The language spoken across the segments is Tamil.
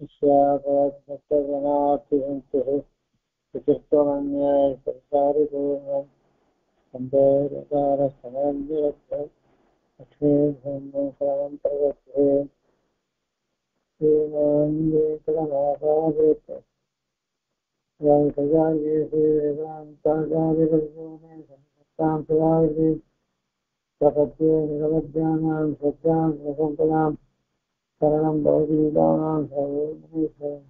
ईश्वरभक्तगणातिसन्तुः चतुर्थमन्याय संसारिपूर्णं सम्भेदकारसमन्विरक्तं लक्ष्मीभूमं शरणं प्रगच्छे श्रीमान्वेकटनाथावेत वेदान्ताचार्येषु वेदान्ताचार्यवर्योमे संस्कृतां सदाविधि प्रपद्ये निरवध्यानां श्रद्धां प्रसम्पदां शरणं भवदीदानां सर्वोपनिषदां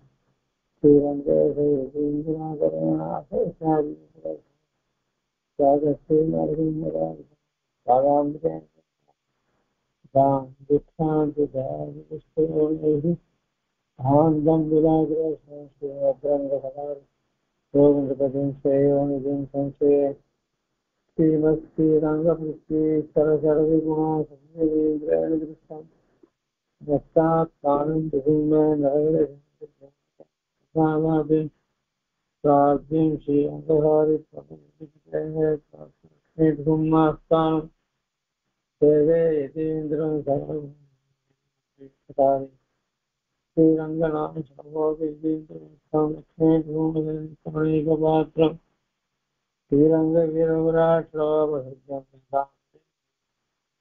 प्राज्ञं श्री अंगहारि ब्रह्मास्थानं देवे यतीन्द्रं सर्वं श्रीरंगनाथ सर्वोपीन्द्रं लक्ष्मी भूमिकपात्रं श्रीरंग वीरविराट्रावहृद्यं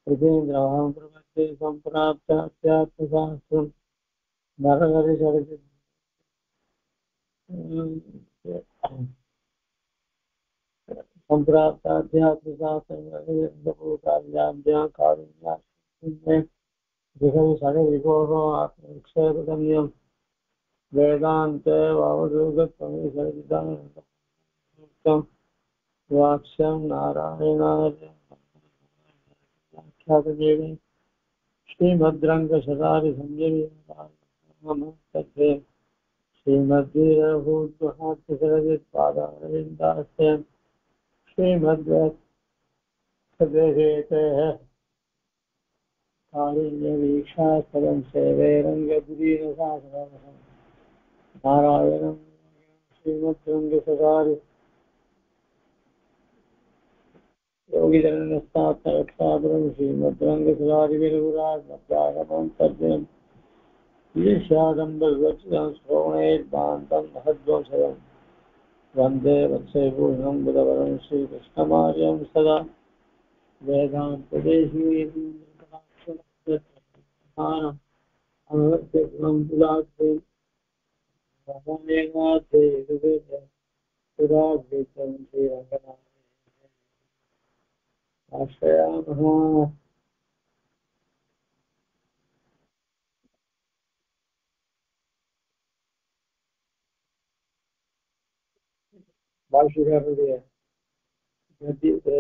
यतीन्द्रं प्रपद्ये सम्प्राप्ताध्यात्मशास्त्रं नरहरिचरित सम्प्राप्ताध्यात्मशास्त्रं कारुण्यां विभूषणविभोगोक्षेपगम्यं वेदान्ते वावदूगत्वमिसर्जितं वाक्ष्यं नारायणाख्यातदेवी श्रीमद्रङ्गशतारिसंजयी श्रीमद्वीरभूतमहात्यसरजित्पादारविन्दास्य श्रीमद्वेदेः कारुण्यवीक्षास्पदं सेवे रङ्गदुरीनशासनम् नारायणं श्रीमद्रङ्गशतारि योगिजनस्तात्मरक्षापुरं श्रीमद्रङ्गशतारिविरगुरात्मत्यागमं तद्वयम् ईशादम्बरवचनं श्रवणैर्बान्तं महद्वंसदं वन्दे वत्सैभूषणं बुधवरं श्रीकृष्णमार्यं सदा वेदान्तदेशीयं पुराग्रे पुराग्रेतं श्रीरङ्गनाथ आश्रयामः। பாஷிகாருடைய மத்தியத்தை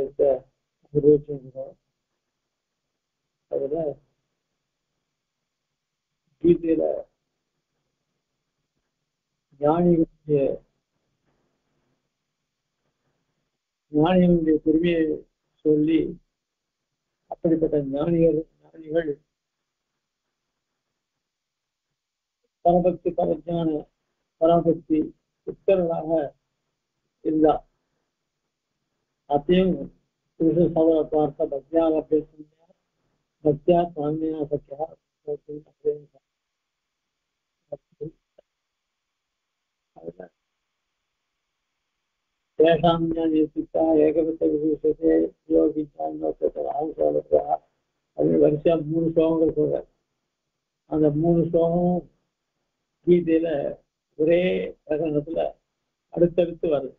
நிர்வகிச்சிருக்கிறோம். அதுல கீதையில ஞானிகளுடைய பெருமையை சொல்லி அப்படிப்பட்ட ஞானிகள் பரபக்தி பரஜான பராபக்தி உத்தரவாக இருந்தா அத்தையும் புருஷ சவர பார்த்த பக்தியாக பேசுங்க பக்தியா சாமியா சக்கியா தேசாம் ஞானியா ஏகபத்த விசேஷத்தை யோகிச்சான் அது வரிசையா 3 ஸ்லோகங்கள் சொல்றாரு. அந்த 3 ஸ்லோகம் கீதையில ஒரே பிரகடனத்துல அடுத்தடுத்து வருது.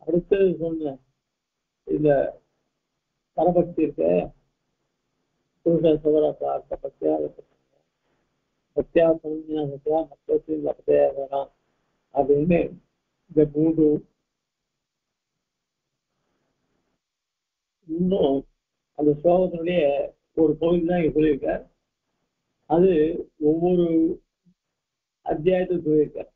அடுத்தது சொன்ன இந்த பரபக்தி இருக்க புருஷ சவரத்த பக்தியா சத்தியா சௌமியா சத்தியா மத்திய லப்தே வேணாம் அப்படின்னு இந்த 3 இன்னும் அந்த ஸ்லோகத்தினுடைய ஒரு பகுதி தான் இங்க சொல்லியிருக்கார். அது ஒவ்வொரு அத்தியாயத்துக்கு சொல்லியிருக்கார்.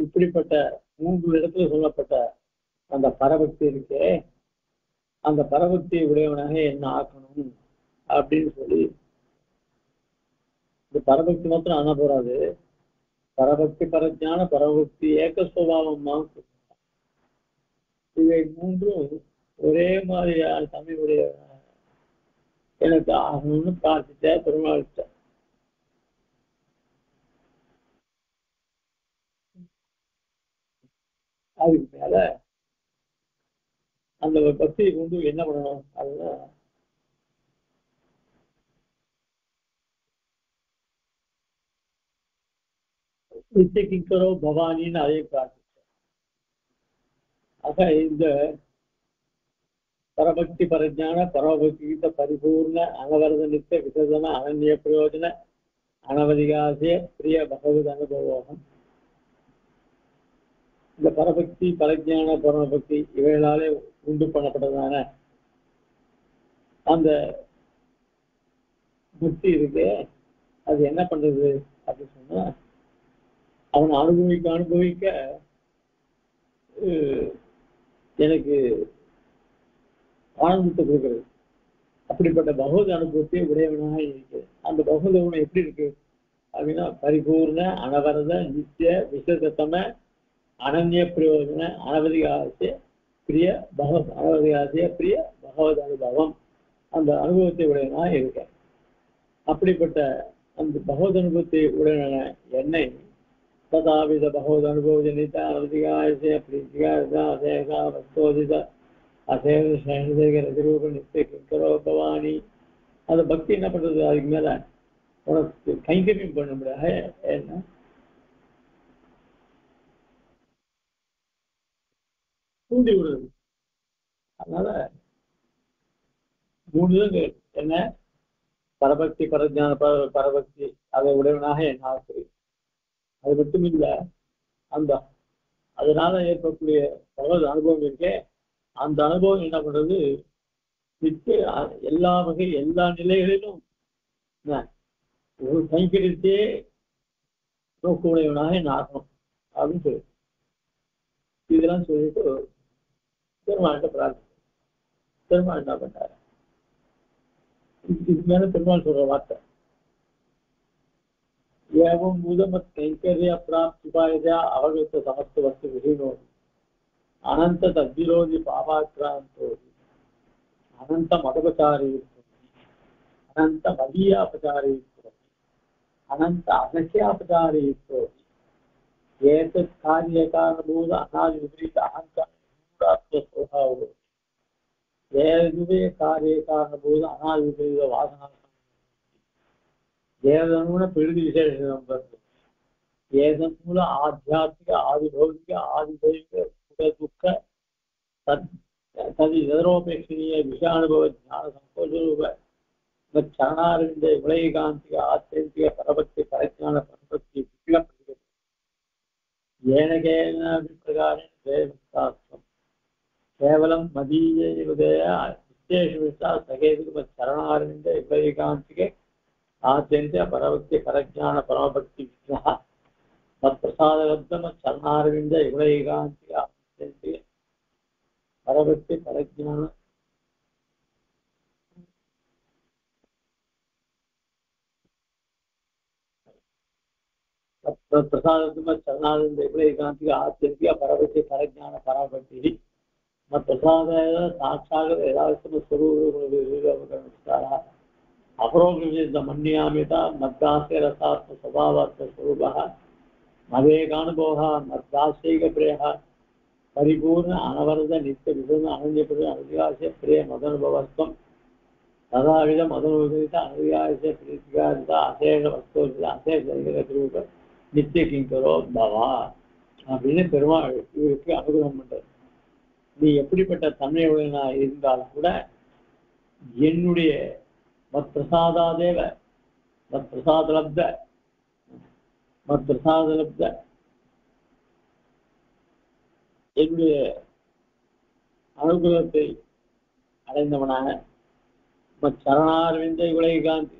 இப்படிப்பட்ட 3 இடத்துல சொல்லப்பட்ட அந்த பரபக்தி இருக்கே, அந்த பரபக்தியை உடையவனாக என்ன ஆக்கணும் அப்படின்னு சொல்லி இந்த பரபக்தி மாத்திரம் ஆனா போறாது, பரபக்தி பரஜான பரபக்தி ஏக சுபாவமா இவை 3 ஒரே மாதிரியான தமிழுடைய எனக்கு ஆகணும்னு பிரார்த்திச்ச பெருமாள்கிட்ட. அதுக்கு மேல அந்த பக்தியை கொண்டு என்ன பண்ணணும் அதுதான் நித்திய கிங்கரோ பவானின்னு அதையும் பிரார்த்திச்சேன். ஆக இந்த பரபக்தி பரஜான பரபக்தி பரிபூர்ண அனவரத நித்திய விசர்ஜன அனன்ய பிரயோஜன அனவதிகாசிய பிரிய பகவத் அனுபவம். இந்த பரபக்தி பரஜான பரமபக்தி இவைகளாலே உண்டு பண்ணப்பட்டதான அந்த பக்தி இருக்கு. அது என்ன பண்றது அப்படின்னு சொன்னா அவனை அனுபவிக்க அனுபவிக்க எனக்கு ஆனந்தத்தை கொடுக்கிறது. அப்படிப்பட்ட பகவத் அனுபவத்தை உடையவனாக இருக்கு. அந்த பகவத் அனுபவம் எப்படி இருக்கு அப்படின்னா பரிபூர்ண அனவரத நித்திய விசேஷத்தம அனன்ய பிரயோஜன அனவதிகாசிய பிரிய பகவத் அனவதிகாசிய பிரிய பகவத் அனுபவம். அந்த அனுபவத்தை உடையவனாக இருக்க. அப்படிப்பட்ட அந்த பகவத் அனுபவத்தை உடையவன என்னை ததாவித பகவத் அனுபவ ஜனித அனவதிகாசிய பிரீதிகா வஸ்தோதித அசேகரூப நித்திய கிங்கரோ பவானி. அந்த பக்தி என்ன பண்றது? அதுக்கு மேல உனக்கு கைங்கரியம் பண்ண முடியாது. என்ன தூண்டி விடுறது. அதனால 3 இதுங்க என்ன பரபக்தி பரஜான பரபக்தி அதை உடையவனாக என் ஆசை. அது மட்டும் இல்ல அந்த அதனால ஏற்படக்கூடிய பகவத் அனுபவம் இருக்கே அந்த அனுபவம் என்ன பண்றது எல்லா வகை எல்லா நிலைகளிலும் ஒரு கைங்கரியத்தையே நோக்குடையவனாக என்ன ஆகணும் அப்படின்னு சொல்லி இதெல்லாம் சொல்லிட்டு பெருமாள்கிட்ட பிரார்த்தனை. பெருமாள் என்ன பண்ணாரு? இதுக்கு மேல பெருமாள் சொல்ற வார்த்தை ஏவம் பூதமத் கைங்கரிய பிராப்திபாயதா அவகத்த சமஸ்த வஸ்து விஹீனோதி அனந்த தத்விரோதி பாபாக்ராந்தோதி அனந்த மதபச்சாரி அனந்த மதீயாபச்சாரி அனந்த அசக்கியாபச்சாரி ஏதத் காரியகாரணபூத அநாதி விபரீத அகங்கார ஏதுவே காரியகாரணபூத அநாதி விபரீத வாசனா ஏதனூன பெருதி விசேஷம் ஏதன்மூல ஆத்தியாத்மிக ஆதிபௌதிக ஆதிதெய்வ சுக துக்க தது எதரோபேட்சணீய விஷயானுபவ ஞான சங்கோஷரூப சரணாரவிந்த விளைகாந்திக ஆத்தியந்திக பரபக்தி பரஜான பரபக்தி விக்கிலப்படுகிறது. ஏனகேன பிரகாரம் தேவஸ்தாஸ்தம் கேவலம் மதீய உதய விசேஷ சகேதுக சரணாரவிந்த விளைகாந்திக ஆத்தியந்திக பரபக்தி பரஜான பரமபக்தி விக்கிரஹ மத்பிரசாதலப்தம சரணாரவிந்த விளைகாந்திக ஆத்தியந்திக பரபக்தி பரஜான பிரசாதத்தும சரணாரவிந்த விளைகாந்திக ஆத்தியந்திக பரபக்தி பரஜான பரமபக்தி மத்பிரசாத சாட்சாத் ஏதாவத்தம ஸ்வரூப அபரோகித மன்யாமிதா மத்தாசே ரசாத்ம சுபாவாத்ம ஸ்வரூபः மவேகானுபவः மத்தாசைக பிரேயः பரிபூர்ண அனவரத நித்திய விபூர்ண அனன்யபுர அனுதிகாசிய பிரிய மதனுபவஸ்தம் ததாவித மதனுபவித அனுதிகாசிய பிரீதிகாரித அசேக வஸ்தோசித அசேக ரூப நித்திய கிங்கரோ பவா அப்படின்னு பெருமாள் இவருக்கு அனுகிரகம் பண்றது. நீ எப்படிப்பட்ட தன்மையுடனா இருந்தாலும் கூட என்னுடைய மத்பிரசாதாதேவ மத்பிரசாதலப்த என்னுடைய அனுகிரகத்தை அடைந்தவனாக சரணாரவிந்த விளைகாந்தி.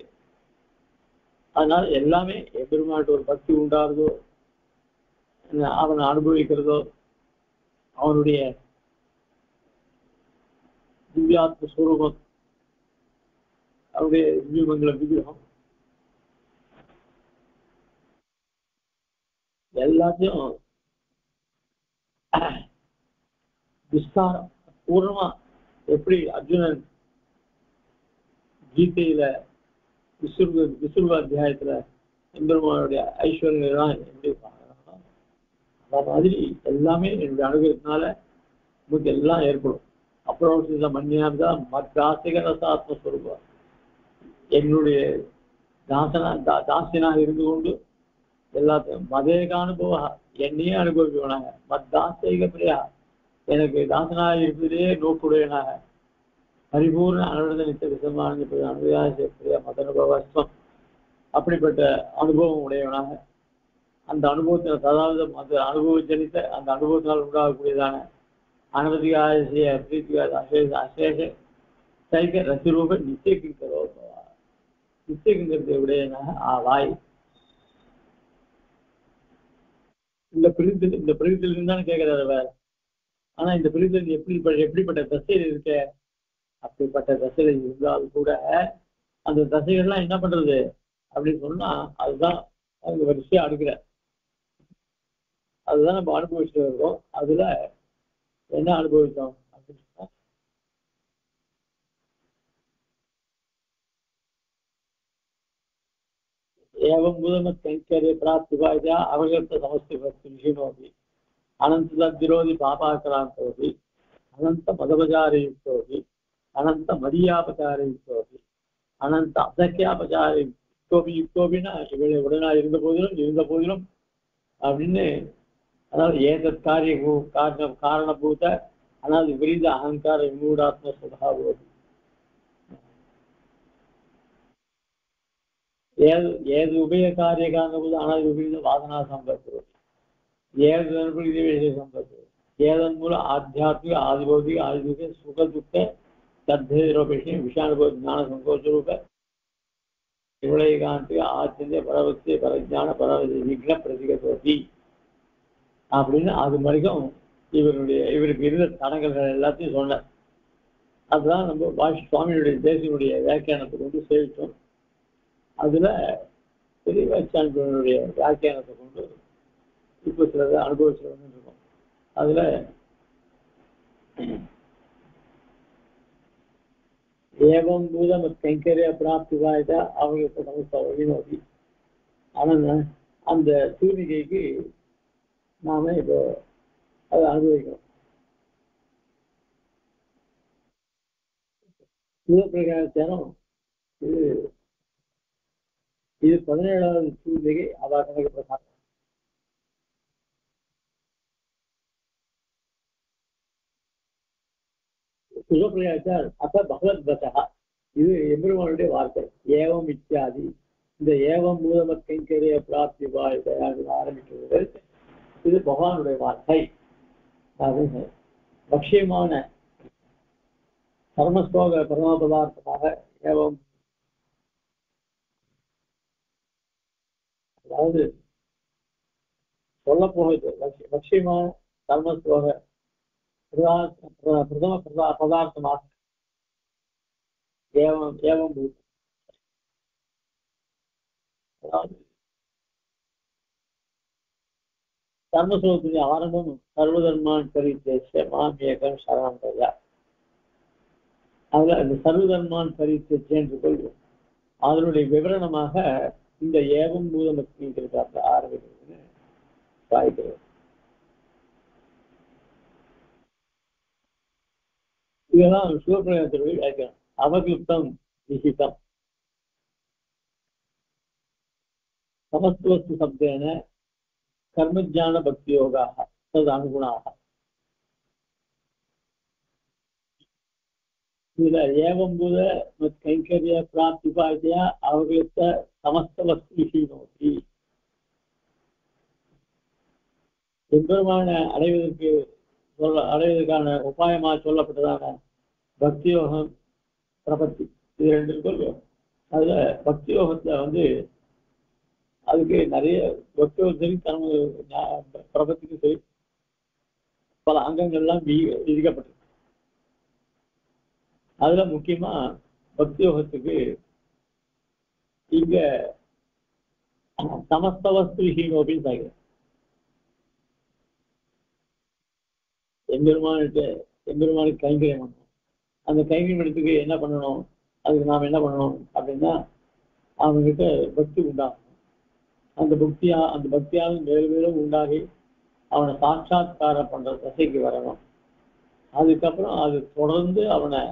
அதனால எல்லாமே எப்பெருமாட்டு ஒரு பக்தி உண்டாகிறதோ அவனை அனுபவிக்கிறதோ அவனுடைய திவ்யாத்ம ஸ்வரூபம் அவருடைய திவ்யமங்கல விக்கிரகம் எல்லாத்தையும் விஸ்தாரம் பூர்ணமா எப்படி அர்ஜுனன் கீதையில விசுர்வ அத்தியாயத்துல எம்பெருமானுடைய ஐஸ்வர்யங்கள்லாம் எப்படி பார்க்கறாங்களோ அந்த மாதிரி எல்லாமே என்னுடைய அனுகிரகத்தினால நமக்கு எல்லாம் ஏற்படும். அப்புறம் சில மன்னியாந்தா மத்தாசிகரசாத்மஸ்வரூபம் என்னுடைய தாசியனாக இருந்து கொண்டு எல்லாத்தையும் மதேக அனுபவ என்னையே அனுபவிப்பவனாக மத்தாசிக பிரியா எனக்கு தாசனாக இருப்பதிலேயே நோக்குடையனாக பரிபூர்ண அனுபவ நித்த விசமான அனுபவ மதனுபவஸ்வம் அப்படிப்பட்ட அனுபவம் உடையவனாக அந்த அனுபவத்தில் அதாவது அந்த அனுபவச்சரித்த அந்த அனுபவத்தினால் உண்டாகக்கூடியதான அனவதிக ஆசிய பிரீத்திக அசேஷ சைக ரசிரூப நிச்சயிக்கிறதோ நிச்சயிக்கிறது உடையனாக ஆவாய். இந்த பிரிவில் இருந்தான்னு கேட்கிறாரு வேற. ஆனா இந்த பிரிவில் எப்படிப்பட்ட தசையில் இருக்க அப்படிப்பட்ட தசையில் இருந்தாலும் கூட அந்த தசைகள்லாம் என்ன பண்றது அப்படின்னு சொன்னா அதுதான் அவங்க வரிசையா அடுக்கிற அதுதான் நம்ம அனுபவிச்சுட்டு இருக்கோம். அதுல என்ன அனுபவித்தோம் அப்படின்னு சொன்னா ஏவம் முதம கைங்கரிய பிராப்திபாயா அவகத்த சமஸ்தி விஷயனோபி அனந்த விரோதி பாபாக்கராந்தோபி அனந்த மதபஜாரயுக்தோபி அனந்த மரியாபச்சாரயுக்தோபி அனந்த அசக்கியாபச்சாரயுக்தோபின்னா இவளை உடனா இருந்த போதிலும் அப்படின்னு அதாவது ஏதத் காரணபூத ஆனால் விபரீத அகங்கார விமூடாத்ம சுபாவோதி ஏது உபய காரிய காரணபூத ஆனால் விபரீத வாசனா சம்பத்து ஏது விபரீத விஷய சம்பத்து ஏதன் மூலம் ஆத்தியாத்மிக ஆதிபௌதிக ஆதிபௌதிக சுக துக்க தத்பேதரூபேஷ விஷானுபவ ஞான சங்கோச்சரூப இவளைகாந்திக ஆச்சரிய பரவத்திய பரஜான பரவதி விக்ன பிரதிகோதி அப்படின்னு அது வரைக்கும் இவருக்கு இருந்த தடங்கல்கள் எல்லாத்தையும் சொன்னார். அதுதான் நம்ம சுவாமியுடைய தேசியனுடைய வியாக்கியானத்தை கொண்டு சேவித்தோம். அதுல பெரியவாச்சான்களுடைய வியாக்கியானத்தை கொண்டு இப்போ சிலதை அனுபவிச்சு இருக்கோம். அதுல ஏவம் பூதம் கைங்கரிய பிராப்தி வாய்தா அவங்களுக்கு சமஸ்த வழிநோக்கி ஆனா அந்த சூரிகைக்கு நாம இப்போ அதை அனுபவிக்கிறோம். சிவபிரகாசனம் இது 17வது சூரிகை அவ கணக்கு பிரகாரம். சிவபிரகாச்சார் அப்ப பகவத் பசகா இது எம்பெருமானுடைய வார்த்தை. ஏவம் இத்தியாதி இந்த ஏவம் மூலம கைங்கரிய பிராப்தி வாய்தயான்னு ஆரம்பிக்கிறது இது பகவானுடைய வார்த்தை. அப்படின்னு லட்சியமான கர்மஸ்லோக பரம பதார்த்தமாக ஏவம் அதாவது சொல்ல போகுது லட்சியமான கர்மஸ்லோக பிரதம பதார்த்தமாக ஏவம் ஏவம் அதாவது கர்மஸ்லோகத்துடைய ஆரம்பம் சர்வதர்மான் பரித்தேச மாமியகம் சரணம் பையா. அதுல அந்த சர்வதர்மான் பரித்தேச என்று கொள்வோம். அதனுடைய விவரணமாக இந்த ஏவம் பூதமத்தின் ஆரம்பிக்கிறது வாய்க்கிறது. இதெல்லாம் சிவபிரகாசத்துடைய வியாக்கியம். அவகிருப்தம் விஹிதம் சமஸ்துவஸ்து சப்தேன கர்மஜான பக்தி யோகாக தது அனுகுணாக. இதுல ஏவம் பூத கைங்கரிய பிராப்தி பாத்தியா அவர்களுத்த சமஸ்த வஸ்து நோக்கி எம்பெருமான அடைவதற்கான உபாயமாக சொல்லப்பட்டதான பக்தி யோகம் பிரபத்தி இது ரெண்டு சொல்லுவோம். அதுல பக்தி யோகத்துல அதுக்கு நிறைய பக்தி சரி பிரபத்திக்கு சரி பல அங்கங்கள்லாம் விதிக்கப்பட்டிருக்கு. அதுல முக்கியமா பக்தி யோகத்துக்கு இங்க சமஸ்த வஸ்து ஹீனோபின்னு சாய்க்கிறேன். எம்பெருமானுக்கு கைங்கரியம் பண்ணணும். அந்த கைங்கரியம் எடுத்துக்கு என்ன பண்ணணும்? அதுக்கு நாம் என்ன பண்ணணும் அப்படின்னா அவங்ககிட்ட பக்தி உண்டாகும். அந்த பக்தியால் மேலும் மேலும் உண்டாகி அவனை சாட்சாத்காரம் பண்ற தசைக்கு வரணும். அதுக்கப்புறம் அது தொடர்ந்து அவனை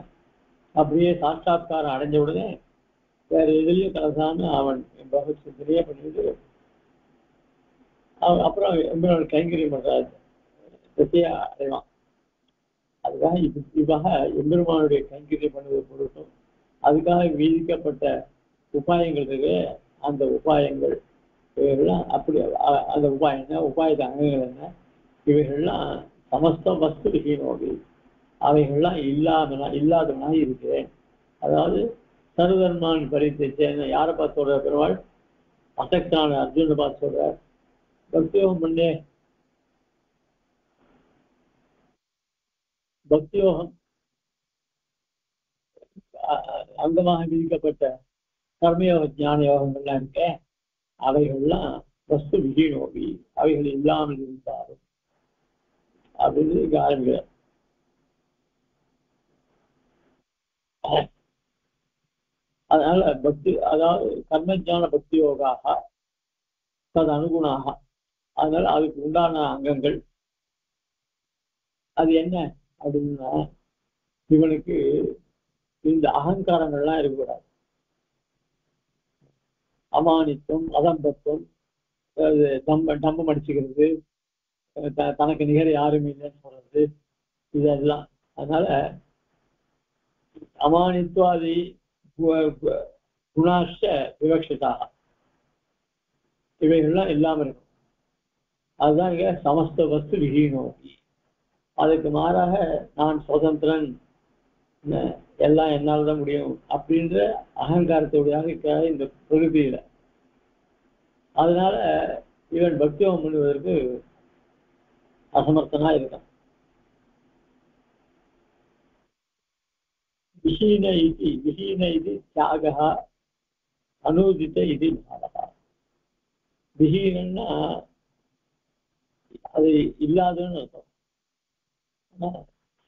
அப்படியே சாட்சாத்காரம் அடைஞ்ச உடனே வேற எதுலையும் கலசாம அவன் பகவத் சிந்தனையே பண்ணிட்டு அப்புறம் எம்பெருமானோட கைங்கரியம் பண்ற திசையை அடைவான். அதுக்காக இவ்வாக எம்பெருமானுடைய கைங்கரியம் பண்ணுவது பொருட்டும் அதுக்காக விதிக்கப்பட்ட உபாயங்கள் இருக்கு. அந்த உபாயங்கள் இவைகள்லாம் அப்படி அந்த உபாயம் என்ன, உபாயத்த அங்கங்கள் என்ன, இவைகள்லாம் சமஸ்த வஸ்து விஹீனோகி, அவைகள்லாம் இல்லாதவனாக இருக்கிறேன். அதாவது சர்வதர்மான் பரித்தேன் யாரை பார்த்து சொல்ற பெருமாள்? அசக்தான அர்ஜுனை பார்த்து சொல்றார். பக்தியோகம் பண்ணே, பக்தியோகம் அங்கமாக விதிக்கப்பட்ட கர்மயோக ஞான யோகங்கள்லாம் இருக்க, அவைகள்லாம் வஸ்து விஹீனோகி, அவைகள் இல்லாமல் இருந்தாலும் அப்படின்னு இங்க ஆரம்பிக்கிறார். அதனால பக்தி, அதாவது கர்மஜான பக்தி யோகாக தது அனுகுணாக, அதனால அதுக்கு உண்டான அங்கங்கள் அது என்ன அப்படின்னா, இவனுக்கு இந்த அகங்காரங்கள்லாம் இருக்கக்கூடாது. அமானித்துவம், அதம்பத்துவம், தம்பம் அடிச்சுக்கிறது, தனக்கு நிகர யாருமே இல்லைன்னு சொல்றது, இதெல்லாம். அதனால அமானித்வாதி குணாஷ்ட விவக்ஷிதாக இவைகள்லாம் இல்லாம இருக்கும். அதுதான் இங்க சமஸ்த வஸ்து விஹீனோகி. அதுக்கு மாறாக நான் சுதந்திரன், எல்லாம் என்னால் தான் முடியும் அப்படின்ற அகங்காரத்தோடையாக இந்த பிரகதியில. அதனால இவன் பக்தியோகம் பண்ணுவதற்கு அசமர்த்தனா இருக்கான். விஹீன இது தியாகா அனுதித இது பாவகா. விஹீனன்னா அது இல்லாதன்னு அர்த்தம்.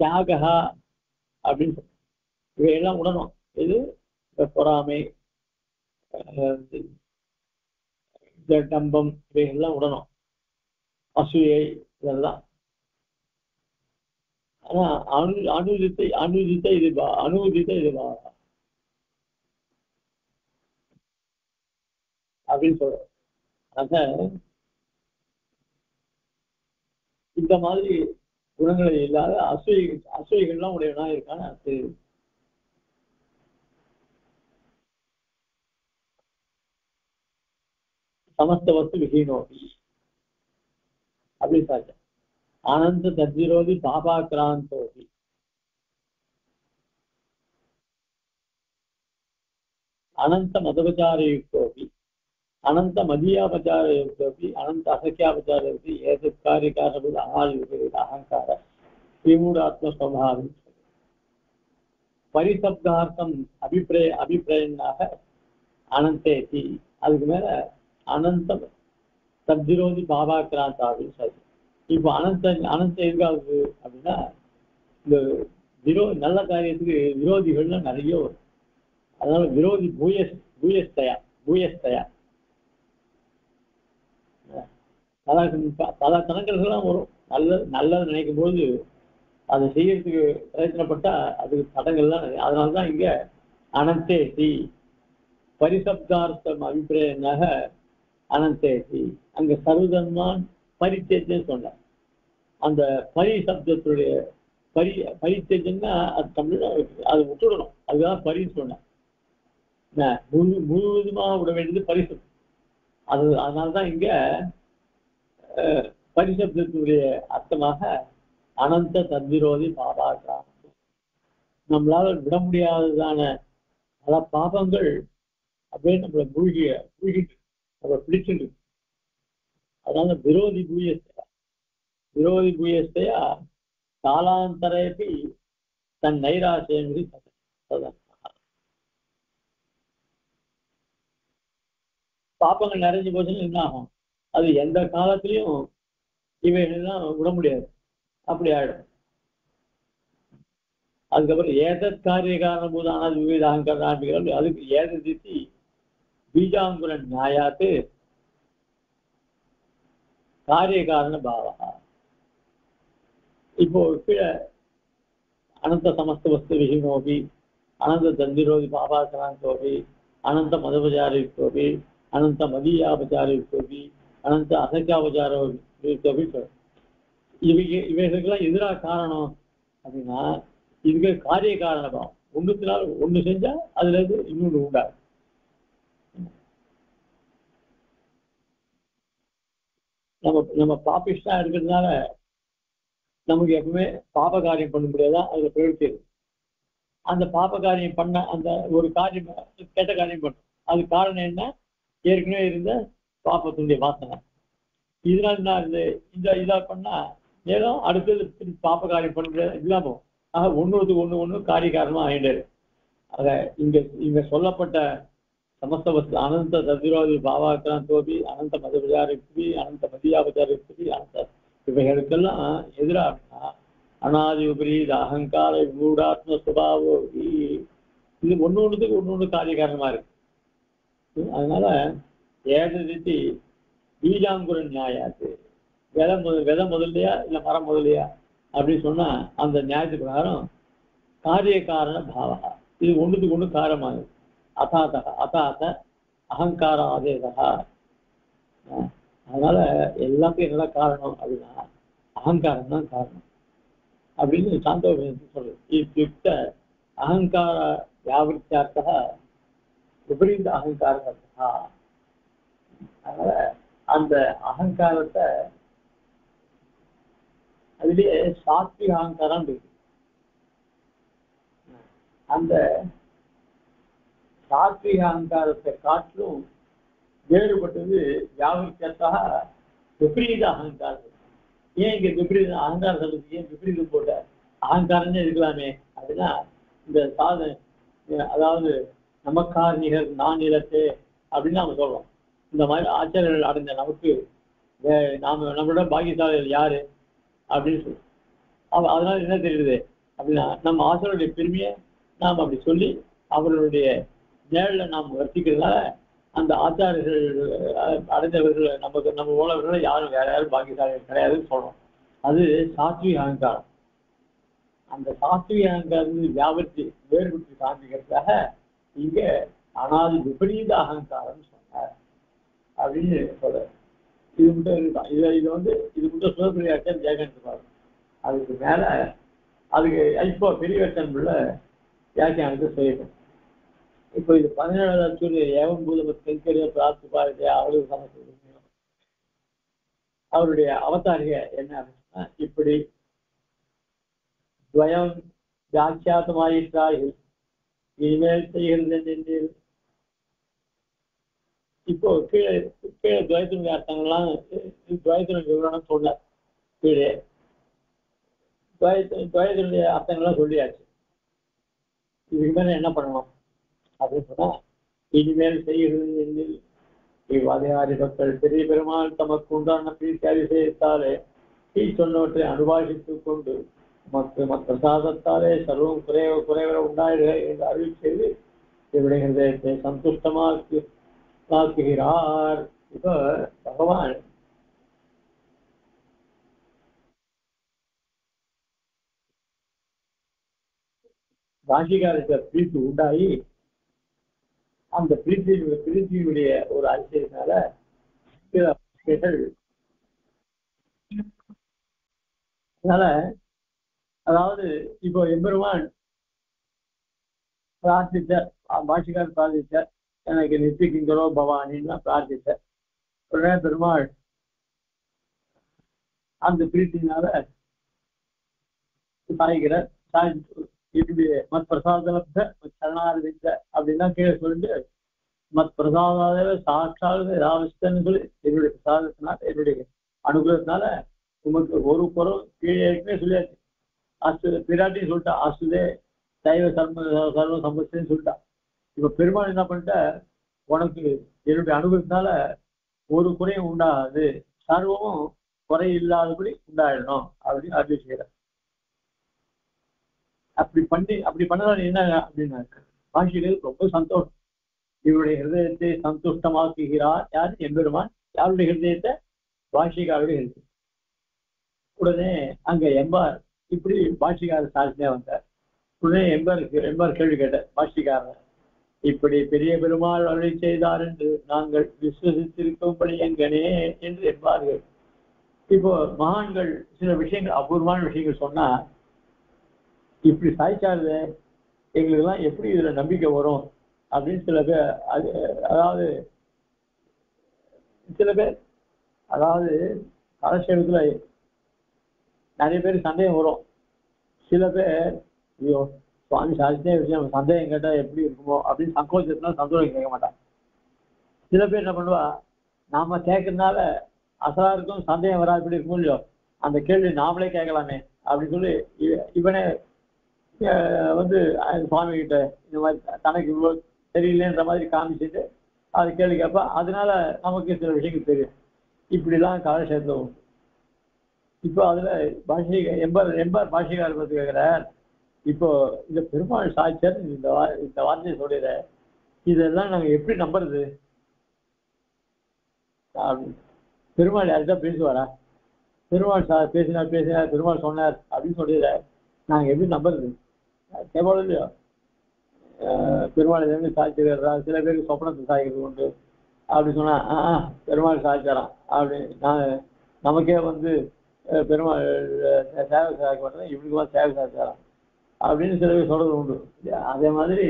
தியாகா அப்படின்னு சொல்ற இவையெல்லாம் உணரும். இது பொறாமை, டம்பம், இவைகள்லாம் உடனும், அசூயை, இதெல்லாம். ஆனா அனுதித்த இது அப்படின்னு சொல்ற. ஆக இந்த மாதிரி குணங்களை இல்லாத அசூயைகள்லாம் உடையவனா இருக்கான்னு அது சமஸ்த வஸ்து விஹீனோகி அப்படின்னு சார். அனந்த தத்விரோதி பாபாக்கிராந்தோகி, அனந்த மதபச்சாரயுக்தோகி, அனந்த மதியாபச்சாரயுக்தோகி, அனந்த அசக்கியாபச்சாரயுக்தி, ஏதத் காரியகாரபுத அனாதிபதி அகங்கார விமூடாத்மஸ்வபாவி பரிசப்தார்த்தம் அபிப்பிரயனாக அனந்தேதி. அதுக்கு மேல அனந்தம் தத்விரோதி பாபாக்கிராந்தா அப்படின்னு சொல்லி. இப்போ அனந்த எதுக்காகுது அப்படின்னா, இந்த நல்ல காரியத்துக்கு விரோதிகள்லாம் நிறைய வரும். அதனால விரோதி பூயஸ்தயா பல கணக்கெல்லாம் வரும். நல்லது நினைக்கும் போது அதை செய்யறதுக்கு பிரயத்தனப்பட்டா அதுக்கு தடங்கள்லாம் நிறைய. அதனாலதான் இங்க அனந்தேசி பரிசப்தார்த்தம் அபிப்பிராயனாக அனந்தேசி. அங்க சர்வதர்மான் பரித்தேஜன்னு சொன்ன அந்த பரிசப்தத்துடைய பரித்தேஜன்னா அது தமிழ் அது விட்டுடணும். அதுதான் பரின்னு சொன்னேன். முழுவதுமாக விட வேண்டியது பரிசப்தம். அதனால்தான் இங்க பரிசப்தத்துடைய அர்த்தமாக அனந்த தத்விரோதி பாபாக்கிராமம். நம்மளால விட முடியாததான பல பாபங்கள் அப்படியே நம்மளை மூழ்கிட்டு நம்மளை பிடிச்சிட்டு. அதனால விரோதி பூயஸ்தையா காலாந்தரேபி தன் நைராசியங்கள் பாப்பங்கள் நிறைஞ்சு போச்சுன்னா என்ன ஆகும்? அது எந்த காலத்திலையும் இவைகள்லாம் விட முடியாது, அப்படி ஆயிடும். அதுக்கப்புறம் ஏதத் காரிய காரணபூதான விவித அகங்கார ஆரம்பிக்கிறார். அதுக்கு ஏததித்தி பீஜாங்குர நியாயாத்து காரிய காரண பாவா. இப்போ கீழே அனந்த சமஸ்த வஸ்து விஹீனோபி அனந்த தந்திரோதி பாபாசனாந்தோபி அனந்த மதபச்சாரித்தோபி அனந்த மதீயாபச்சாரித்தோபி அனந்த அசைக்காபச்சாரோபி இவைகளுக்கெல்லாம் எதிராக காரணம் அப்படின்னா இதுக்கு காரிய காரணம். ஒண்ணுத்தினால ஒண்ணு செஞ்சா அதுல இருந்து இன்னொன்று உண்டாகும். நம்ம பாபிஸ்டா இருக்கிறதுனால நமக்கு எப்பவுமே பாப காரியம் பண்ண முடியாதான் அதுல பிரவருத்தி இருக்கு. அந்த பாப காரியம் பண்ண அந்த ஒரு காரியம் கெட்ட காரியம் பண்ணும். அது காரணம் என்ன? ஏற்கனவே இருந்த பாப்பத்தினுடைய வாசனை. இதனால என்ன இந்த இதா பண்ணா மேலும் அடுத்தது பாப காரியம் பண்ற இல்லாம ஆக ஒண்ணு காரிய காரணமா ஆயிட்டாரு. ஆக இங்க சொல்லப்பட்ட சமஸ்த வஸ்து அனந்த தத்விரோதி பாவாக்கிராந்தோபி அனந்த மதபச்சாரி அனந்த மதியாபச்சாரி அனந்த இவைகளுக்கெல்லாம் எதிராக அனாதி விபரீத அகங்கார விமூடாத்ம சுபாவோ இது ஒண்ணுத்துக்கு ஒண்ணு காரிய காரணமா இருக்கு. அதனால ஏததி பீஜாங்குர நியாயாத்து விதை முதல்லையா இல்ல மரம் முதல்லையா அப்படின்னு சொன்னா அந்த நியாயத்துக்கு பிரகாரம் காரிய காரண பாவா இது ஒண்ணுத்துக்கு ஒண்ணு காரணமாகுது. அதாத அகங்கார ஆதேதா. அதனால எல்லாத்தையும் என்ன காரணம் அப்படின்னா அகங்காரம் தான் காரணம் அப்படின்னு சாந்தோபனிஷத்து சொல்றது. இத்தியுக்த அகங்கார வியாவிருத்தியார்த்தா விபரீத அகங்காரத்தா. அதனால அந்த அகங்காரத்தை அதுலயே சாத்விக அகங்காரம் இருக்கு. அந்த சாத்விக அகங்காரத்தை காட்டிலும் வேறுபட்டது வியாவிருத்தியத்தாக விபரீத அகங்காரம். ஏன் இங்க விபரீத அகங்காரம் சொல்றது? ஏன் விபரீதம் போட்ட அகங்காரமே இருக்கலாமே அப்படின்னா இந்த அதாவது நமக்காரணிகள் நான் இலத்து அப்படின்னு நாம சொல்றோம். இந்த மாதிரி ஆச்சாரியர்கள் அடைஞ்ச நமக்கு நம்மளோட பாக்கியசாலிகள் யாரு அப்படின்னு சொல்லி அதனால என்ன தெரியுது அப்படின்னா நம்ம ஆசிரியருடைய பெருமையை நாம் அப்படி சொல்லி அவர்களுடைய நேரில் நாம் வர்த்திக்கிறதுனால அந்த ஆச்சாரியர்கள் அடைஞ்சவர்கள் நம்ம உலகங்களை யாரும் வேற யாரும் பாக்கியசாலிகள் கிடையாதுன்னு சொல்றோம். அது சாத்விக அகங்காரம். அந்த சாத்விக அகங்காரம் வியாபத்தி வேறுபட்டு காண்பிக்கிறதுக்காக இங்க அனாதி விபரீத அகங்காரம் சொன்னார் அப்படின்னு சொல்ற. இது மட்டும் இருக்கான். இது மட்டும் சிவபிரியாட்சன் வியாக்கியானிப்பாரு. அதுக்கு மேல அதுக்கு இப்போ பெரியவச்சன் உள்ள வியாக்கியானத்தை செய்யணும். இப்போ இது 17வது சூரிய ஏவம் பூதம தென்கரிய பிரார்த்தி பாரதிய அவருக்கு சமஸ்கிருதம் அவருடைய அவதாரிக என்ன அப்படின்னா இப்படி துவயம் வியாக்கியாத்தமாயிற்றார்கள் இனிமேல் செய்கிறது. இப்போ கீழே துவயத்தினுடைய அர்த்தங்கள்லாம் துவயத்தினுடைய விவரணம் சொல்ல கீழே துவயத்தினுடைய அர்த்தங்கள்லாம் சொல்லியாச்சு. இதுக்கு மேல என்ன பண்ணணும் அப்படின்னு சொன்னா இனிமேல் செய்கிறது இவ்வாதிகாரி மக்கள் பெரிய பெருமாள் தமக்கு உண்டான பிரீத்தியாதி செய்தாலே தீ சொன்னவற்றை அனுபாசித்துக் கொண்டு மற்ற சாதத்தாலே சர்வம் குறைவர உண்டாயிடுக என்று அறிவு செய்து இவருடைய ஹிருதயத்தை சந்துஷ்டமாக்குகிறார். இப்ப பகவான் பாஷிகாரத்தை பிரீத்தி உண்டாகி அந்த பிரீத்தியுடைய ஒரு அதிசயத்தினால அதனால அதாவது இப்போ எம்பெருமான் பிரார்த்தித்தார், பாஷிகார் பிரார்த்தித்தார் எனக்கு நித்திக்கிங்களோ பவானின்னா பிரார்த்தித்தார். உடனே பெருமாள் அந்த பிரீத்தினால சாய்கிறார். இப்படியே மத் பிரசாதலப்த சரணாரதித்த அப்படின்னா கீழே சொல்லிட்டு மத் பிரசாதாவே சாட்சாத் ராவிஷ்டன்னு சொல்லி என்னுடைய பிரசாதத்தினால என்னுடைய அனுகிரகத்தினால உமக்கு ஒரு குறம் கீழே இருக்குன்னே சொல்லியாச்சு. பிராட்டின்னு சொல்லிட்டா ஆசுதே சைவ சர்வ சம்பத்துன்னு சொல்லிட்டா. இப்ப பெருமாள் என்ன பண்ணிட்ட உனக்கு என்னுடைய அனுகிரகத்தினால ஒரு குறையும் உண்டாகாது, சர்வமும் குறை இல்லாதபடி உண்டாயிடணும் அப்படின்னு அறிவிச்சுக்கிறார். அப்படி பண்ணதால என்ன அப்படின்னாக்க பாஷிகர் ரொம்ப சந்தோஷம். இவருடைய ஹிருதயத்தை சந்துஷ்டமாக்குகிறார் யார்? எம்பெருமான். யாருடைய ஹிருதயத்தை? பாஷிகாருடைய ஹிருதயம். உடனே அங்க எம்பார் இப்படி பாஷிகாரர் சாட்சியா வந்தார். உடனே எம்பார் கேள்வி கேட்டார் பாஷிகாரர், இப்படி பெரிய பெருமாள் அருளை செய்தார் என்று நாங்கள் விசுவசித்திருக்கும்படி எங்கனே என்று எம்பார்கள். இப்போ மகான்கள் சில விஷயங்கள், அபூர்வமான விஷயங்கள் சொன்னா, இப்படி சாய்ச்சாருது எங்களுக்கு எல்லாம் எப்படி இதுல நம்பிக்கை வரும் அப்படின்னு சில பேர், அதாவது சில பேர், அதாவது காலட்சேபத்துல நிறைய பேர் சந்தேகம் வரும். சில பேர் ஐயோ சுவாமி சாதிச்சே விஷயம் சந்தேகம் கேட்டா எப்படி இருக்குமோ அப்படின்னு சங்கோச்சத்தினால சந்தோஷம் கேட்க மாட்டான். சில பேர் என்ன பண்ணுவா, நாம கேட்கறதுனால அசலாருக்கும் சந்தேகம் வராது இப்படி இருக்கும் இல்லையோ, அந்த கேள்வி நாமளே கேட்கலாமே அப்படின்னு சொல்லி இவனே வந்து சுவாமி கிட்ட இந்த மாதிரி தனக்கு இவ்வளோ தெரியலன்ற மாதிரி காமிச்சிட்டு அது கேள்வி கேட்பா. அதனால நமக்கு சில விஷயங்கள் தெரியும். இப்படிலாம் காலட்சேபத்தில் உண்டு. இப்போ அதுல எம்பார் பாஷிகார் பத்தி கேட்கிறார். இப்போ இந்த பெருமாள் சாட்சியர் இந்த வார்த்தையை சொல்லிடுற, இதெல்லாம் நாங்க எப்படி நம்புறது? பெருமாள் யார்கிட்ட பேசுவாரா? பெருமாள் பேசினார் பெருமாள் சொன்னார் அப்படின்னு சொல்லிடுற, நாங்க எப்படி நம்புறது? கேட்பாலும் இல்லையோ, பெருமாள் எதுவுமே சாட்சிக்கிறா. சில பேருக்கு சொப்பனத்தை சாய்க்கிறது உண்டு. அப்படி சொன்னா பெருமாள் சாய்ச்சாராம் அப்படி நமக்கே வந்து பெருமாள் சேவை சாய்க்க மாட்டேன், இப்படிக்குமா சேவை சாய்ச்சாராம் அப்படின்னு சில பேர் சொல்றது உண்டு. அதே மாதிரி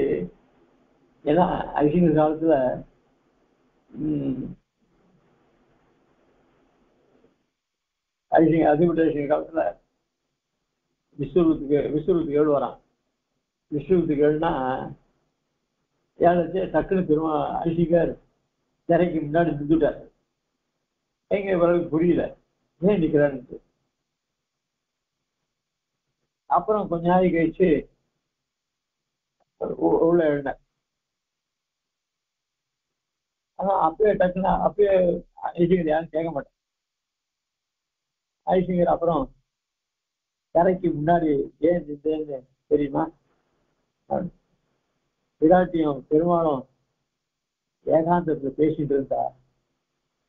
ஏன்னா ஐசிங்க காலத்துல அதிபட்ட காலத்துல விஸ்வரூத்துக்கு ஏழு வரான். விஸ்வரூத்துக்கு ஏழுனா ஏழு டக்குன்னு பெருமா ஐசிங்கர் திரைக்கு முன்னாடி நின்றுட்டார். எங்க பிறகு புரியல ஏன் நிக்கிறான்னு. அப்புறம் கொஞ்ச நாளைக்கு கழிச்சு உள்ள எழுந்தார். ஆனா அப்பயே டக்குன்னா அப்பயே ஐசிங்கர் யாரும் கேட்க மாட்டேன். ஐசிங்கர் அப்புறம் திரைக்கு முன்னாடி ஏன் நின்றேன்னு தெரியுமா? விராட்டியும் பெருமாளும் ஏகாந்தத்துல பேசிட்டு இருந்தா,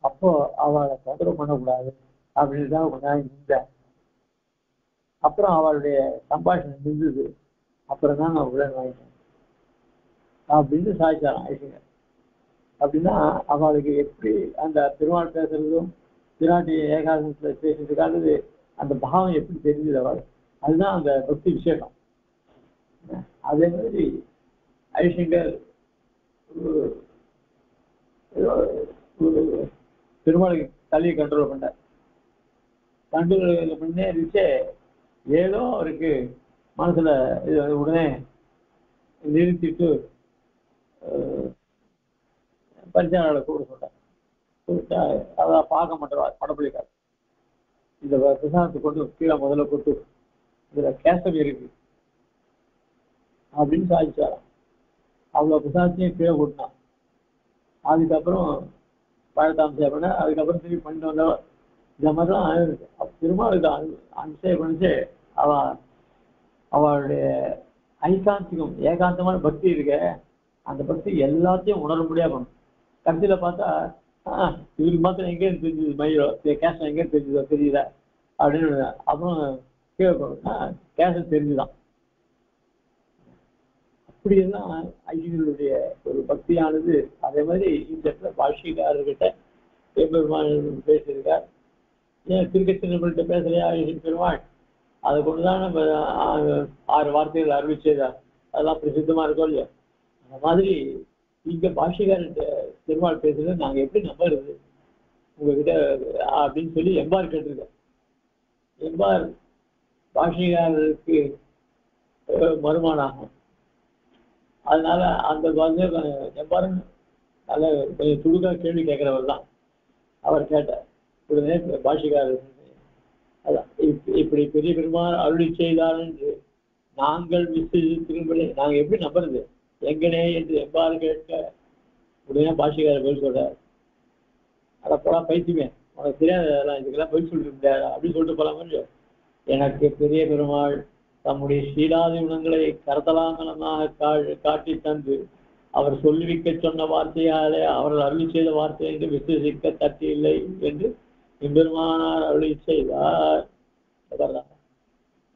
அப்போ அவளை தொந்தரவு பண்ணக்கூடாது அப்படின்னு தான் கொஞ்ச நாள் நின்றேன். அப்புறம் அவளுடைய சம்பாஷணம் நின்றுது. அப்புறம் தான் நான் உடன் வாங்கிட்டேன் அப்படின்னு சாய்ச்சாராம் ஐசிங்கர். அப்படின்னா அவளுக்கு எப்படி அந்த பெருமாள் பேசுறதும் விராட்டி ஏகாந்தத்துல பேசுறதுக்கானது அந்த பாவம் எப்படி தெரிஞ்சது அவள், அதுதான் அந்த பக்தி விசேஷம். அதே மாதிரி ஐசிங்கர் பெருமாளுக்கு தலையை கண்ட்ரோல் பண்ணார். கண்ட்ரோல் பண்ணே இருந்துச்சு. ஏதோ அவருக்கு மனசுல உடனே நிறுத்திட்டு பரிசாரங்களை கூட சொன்னார். அதை பார்க்க மாட்டேன் படப்பிடிக்காது. இந்த பிரசாதத்தை கொண்டு கீழே முதல்ல கொண்டு இதுல கேசம் இருக்கு அப்படின்னு சாதிச்சாராம். அவ்வளவு பிரசாதத்தையும் கீழே கொட்டினான். அதுக்கப்புறம் பழத்தாம்சை பண்ண, அதுக்கப்புறம் திரும்பி பண்ணிட்டு வந்தவன். இந்த மாதிரிலாம் பெருமாளுக்கு அம்சை பண்ணிச்சு. அவளுடைய ஐகாந்திகம் ஏகாந்தமான பக்தி இருக்க, அந்த பக்தி எல்லாத்தையும் உணர முடியாம பண்ணும். கடைசியில பார்த்தா இவருக்கு மாத்திரம் எங்கேயும் தெரிஞ்சது மயிலோ கேசம் எங்கேயும் தெரிஞ்சதோ தெரியல அப்படின்னு அப்புறம் கீழே போனா கேசம் தெரிஞ்சுதான். அப்படியெல்லாம் ஐயர்களுடைய ஒரு பக்தியானது. அதே மாதிரி இந்த இடத்துல பாஷிகாரர்கிட்ட பெருமாள் பேசியிருக்கார். ஏன் திருக்கச்சின்னப்பட்ட பேசலையா பெருமாள்? அதை கொண்டுதான் நம்ம 6 வார்த்தைகள் அறிவிச்சதா, அதெல்லாம் பிரசித்தமா இருக்கோம் இல்லையா? அந்த மாதிரி இங்க பாஷிகார்கிட்ட பெருமாள் பேசுறது நாங்க எப்படி நம்புறது உங்ககிட்ட அப்படின்னு சொல்லி எம்பார் கேட்டிருக்க. எம்பார் பாஷிகாரருக்கு மருமானாகும். அதனால அந்த எம்பாரும் நல்ல கொஞ்சம் துடுக்கா கேள்வி கேட்கிறவர் தான். அவர் கேட்டார். உடனே பாஷிகாரர் அதான் இப்படி பெரிய பெருமாள் அருளி செய்தார் என்று நாங்கள் விசுவசித்திருக்கும்படி நாங்க எப்படி நம்புறது எங்கனே என்று எவ்வாறு கேட்க, உடனே பாஷிகாரர் பதில் சொல்றார். அதை போல பைத்தியமே, உனக்கு தெரியாதெல்லாம் இதுக்கெல்லாம் பதில் சொல்லிட்டு முடியாது அப்படின்னு சொல்லிட்டு போலாம இல்லையோ. எனக்கு பெரிய பெருமாள் தம்முடைய ஸ்ரீலாதி குணங்களை கரதலாங்கலமாக காட்டி தந்து அவர் சொல்லிவிக்க சொன்ன வார்த்தையாலே அவர்கள் அருளி செய்த வார்த்தை என்று விசுவசிக்க தட்டி இல்லை என்று எம்பெருமானார் அருளி செய்தார்.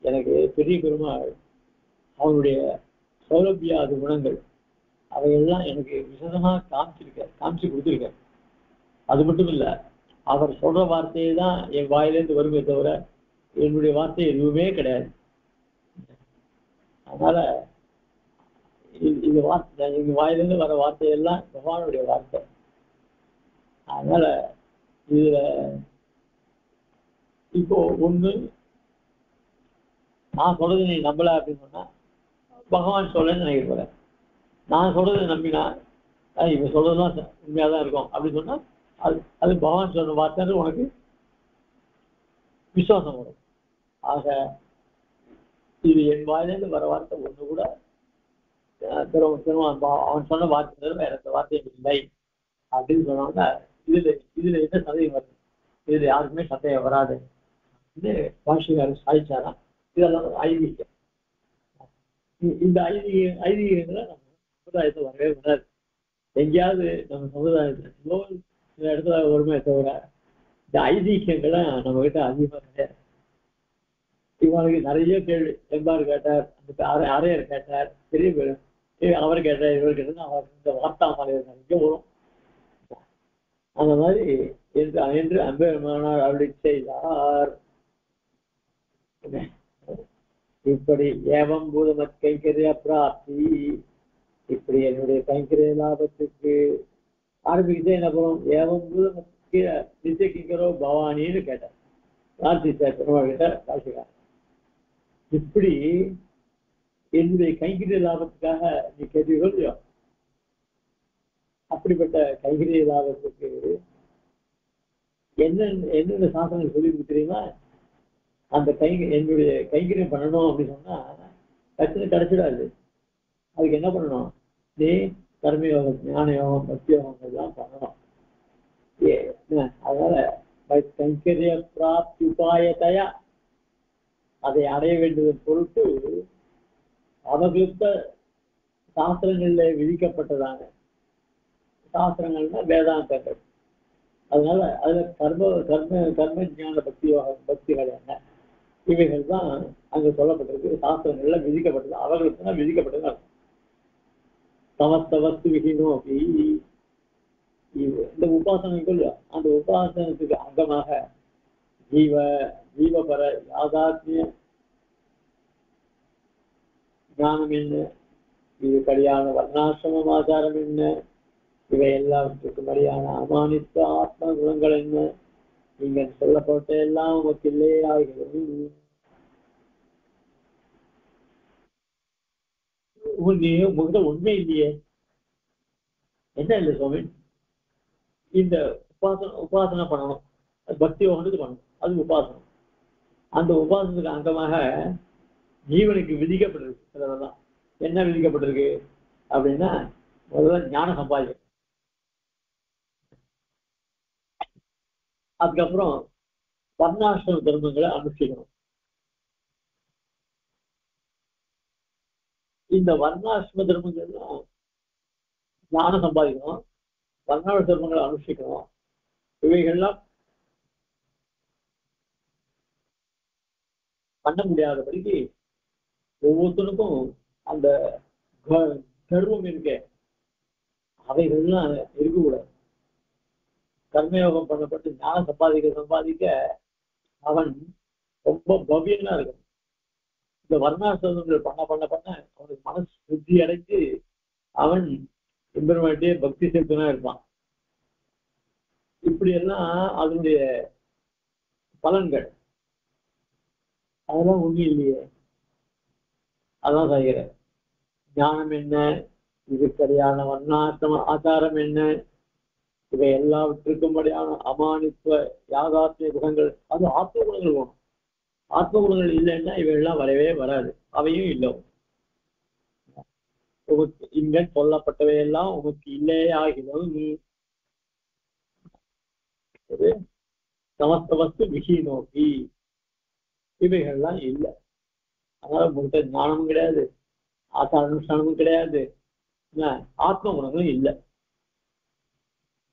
எனக்கு பெரிய பெருமாள் அவனுடைய சௌலபியாதி குணங்கள் அவையெல்லாம் எனக்கு விசதமாக காமிச்சு கொடுத்துருக்க. அது மட்டும் இல்ல, அவர் சொல்ற வார்த்தையை தான் என் வாயிலேருந்து வருமே தவிர என்னுடைய வார்த்தை எதுவுமே கிடையாது. அதனால இந்த வார்த்தை எங்க வாயிலிருந்து வர வார்த்தையெல்லாம் பகவானுடைய வார்த்தை. அதனால இதுல இப்போ ஒண்ணு நான் சொல்றது நீ நம்பல அப்படின்னு சொன்னா பகவான் சொல்லன்னு நினைக்கிறேன். நான் சொல்றது நம்பினா இவன் சொல்றதுலாம் உண்மையாதான் இருக்கும் அப்படின்னு சொன்னா அது பகவான் சொல்ற வார்த்தை உனக்கு விசுவாசம் வரும். ஆக இது என் வாயிலிருந்து வர வார்த்தை ஒண்ணு கூட அவன் சொன்ன வார்த்தை வேற எந்த வார்த்தையும் இல்லை அப்படின்னு சொன்னாங்க. இதுல என்ன சந்தேகம் வருது? இதுல யாருக்குமே சந்தேகம் வராது. இது பாஷிகாரர் சாதிச்சாராம். இதெல்லாம் ஐதீகம். இந்த ஐதீகங்களை நம்ம சமுதாயத்தை வரவே வராது. எங்கேயாவது நம்ம சமுதாயத்துல சில இடத்துல வருமே தவிர இந்த ஐதீகங்களை நம்ம கிட்ட அதிகமா கிடையாது. இவனுக்கு நிறைய கேள்வி எம்பார் கேட்டார், அந்த அரையர் கேட்டார், பெரிய பேர் அவர் கேட்டார், இவர் கேட்டார், அவர் இந்த வார்த்தா மாலையர் நிறைய வரும். அந்த மாதிரி என்று அம்பெருமானார் அருளி செய்தார். இப்படி ஏவம் பூதமத் கைங்கரிய பிராப்தி, இப்படி என்னுடைய கைங்கரிய லாபத்துக்கு ஆரம்பிக்கிட்டே என்ன பண்ணும்? ஏவம் பூதமத் நித்திய கிங்கரோ பவானின்னு கேட்டார். பிரார்த்திச்சார் பெருமாள் கிட்ட காசிகார். இப்படி என்னுடைய கைங்கரிய லாபத்துக்காக நீ கேட்டீர்கள் இல்லையோ, அப்படிப்பட்ட கைங்கரிய லாபத்துக்கு என்னென்ன சாசனங்கள் சொல்லி கொடுக்குறீங்களா? அந்த என்னுடைய கைங்கரியம் பண்ணணும் அப்படின்னு சொன்னா கட்சியில் கிடைச்சிடாது. அதுக்கு என்ன பண்ணணும்? நீ கர்மயோகம், ஞான யோகம், பக்தி யோகங்கள் எல்லாம் பண்ணணும். அதனால கைங்கரிய பிராப்தி உபாயத்தையா அதை அடைய வேண்டியதன் பொருட்டு அவர்களுக்கு சாஸ்திரங்கள்ல விதிக்கப்பட்டதான சாஸ்திரங்கள்னா வேதாந்தங்கள். அதனால அதுல கர்ம ஞான பக்திகள் என்ன இவைகள் தான் அங்க சொல்லப்பட்டிருக்கு. சாஸ்திரங்கள்ல விதிக்கப்பட்டது, அவர்களுக்கு தான் விதிக்கப்பட்டது. சமஸ்த வஸ்து விகினோ அப்படி இந்த உபாசனைகள் அந்த உபாசனத்துக்கு அங்கமாக ஜீவபர யாதாத்மிய ஞானம் என்ன, இது கல்யாண வர்ணாசிரமம் ஆச்சாரம் என்ன, இவை எல்லாவற்றுக்கும் மரியான அமானித்த ஆத்ம குணங்கள் என்ன, நீங்க சொல்லப்பட்ட எல்லாம் உமக்கு இல்லையே ஆகிறது. உங்ககிட்ட உண்மை இல்லையே. என்ன இல்லை சுவாமி? இந்த உபாசனை பண்ணணும், பக்தி யோகத்துக்கு பண்ணணும், அது உபாசனம். அந்த உபாசனத்துக்கு அங்கமாக ஜீவனுக்கு விதிக்கப்பட்டிருக்கு சிலதெல்லாம். என்ன விதிக்கப்பட்டிருக்கு அப்படின்னா, முதல்ல ஞானம் சம்பாதிக்கணும், அதுக்கப்புறம் வர்ணாசிரம தர்மங்களை அனுஷ்டிக்கணும். இந்த வர்ணாசிரம தர்மங்கள்லாம் ஞானம் சம்பாதிக்கணும், வர்ணாசிரம தர்மங்களை அனுஷ்டிக்கணும். இவைகள்லாம் பண்ண முடியாதபடிக்கு ஒவ்வொருத்தனுக்கும் அந்த கர்வம் இருக்க அவைகள்லாம் இருக்கக்கூடாது. கர்மயோகம் பண்ணப்பட்டு ஞானம் சம்பாதிக்க அவன் ரொம்ப பவ்யனா இருக்கும். இந்த வர்ணாசிரமங்கள் பண்ண அவனுக்கு மனசு சுத்தி அடைஞ்சு அவன் எம்பெருமாட்டியே பக்தி செலுத்தினா இருப்பான். இப்படி எல்லாம் அதனுடைய பலன்கள். அதெல்லாம் உண்மை இல்லையே. அதான் செய்கிற ஞானம் என்ன, இது சரியான வர்ணாசிரம ஆச்சாரம் என்ன, இவை எல்லாவற்றுக்கும்படியான அமானித்துவ யாதாத்மிய குணங்கள், அது ஆத்ம குணங்கள் வேணும். ஆத்ம குணங்கள் இல்லைன்னா இவையெல்லாம் வரவே வராது. அவையும் இல்லை. உமக்கு இங்க சொல்லப்பட்டவையெல்லாம் உமக்கு இல்லையே ஆகிடும். சமஸ்த வஸ்து விகி நோக்கி இவைகள்லாம் இல்லை. அதனால உங்கள்கிட்ட ஞானமும் கிடையாது, ஆசார அனுஷ்டானமும் கிடையாது, என்ன ஆத்ம குணங்களும் இல்லை.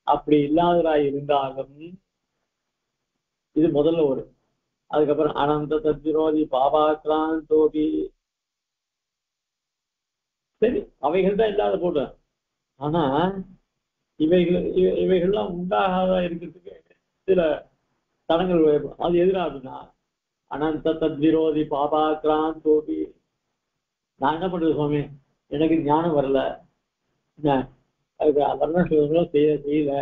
அப்படி இல்லாததாய் இருந்தாலும் இது முதல்ல ஒரு. அதுக்கப்புறம் அனந்த தத்விரோதி பாபாக்ராந்தோபி. சரி, அவைகள் தான் இல்லாத போடுறேன். ஆனா இவைகள்லாம் உண்டாகாத இருக்கிறதுக்கு சில தடங்கள் ஏற்படும். அது எதிராகுதுன்னா அனந்த தத்விரோதி பாபாக்ராந்தோபி. நான் என்ன பண்றது சுவாமி, எனக்கு ஞானம் வரல, என்ன அதுக்கு வர்ணம் செய்யல,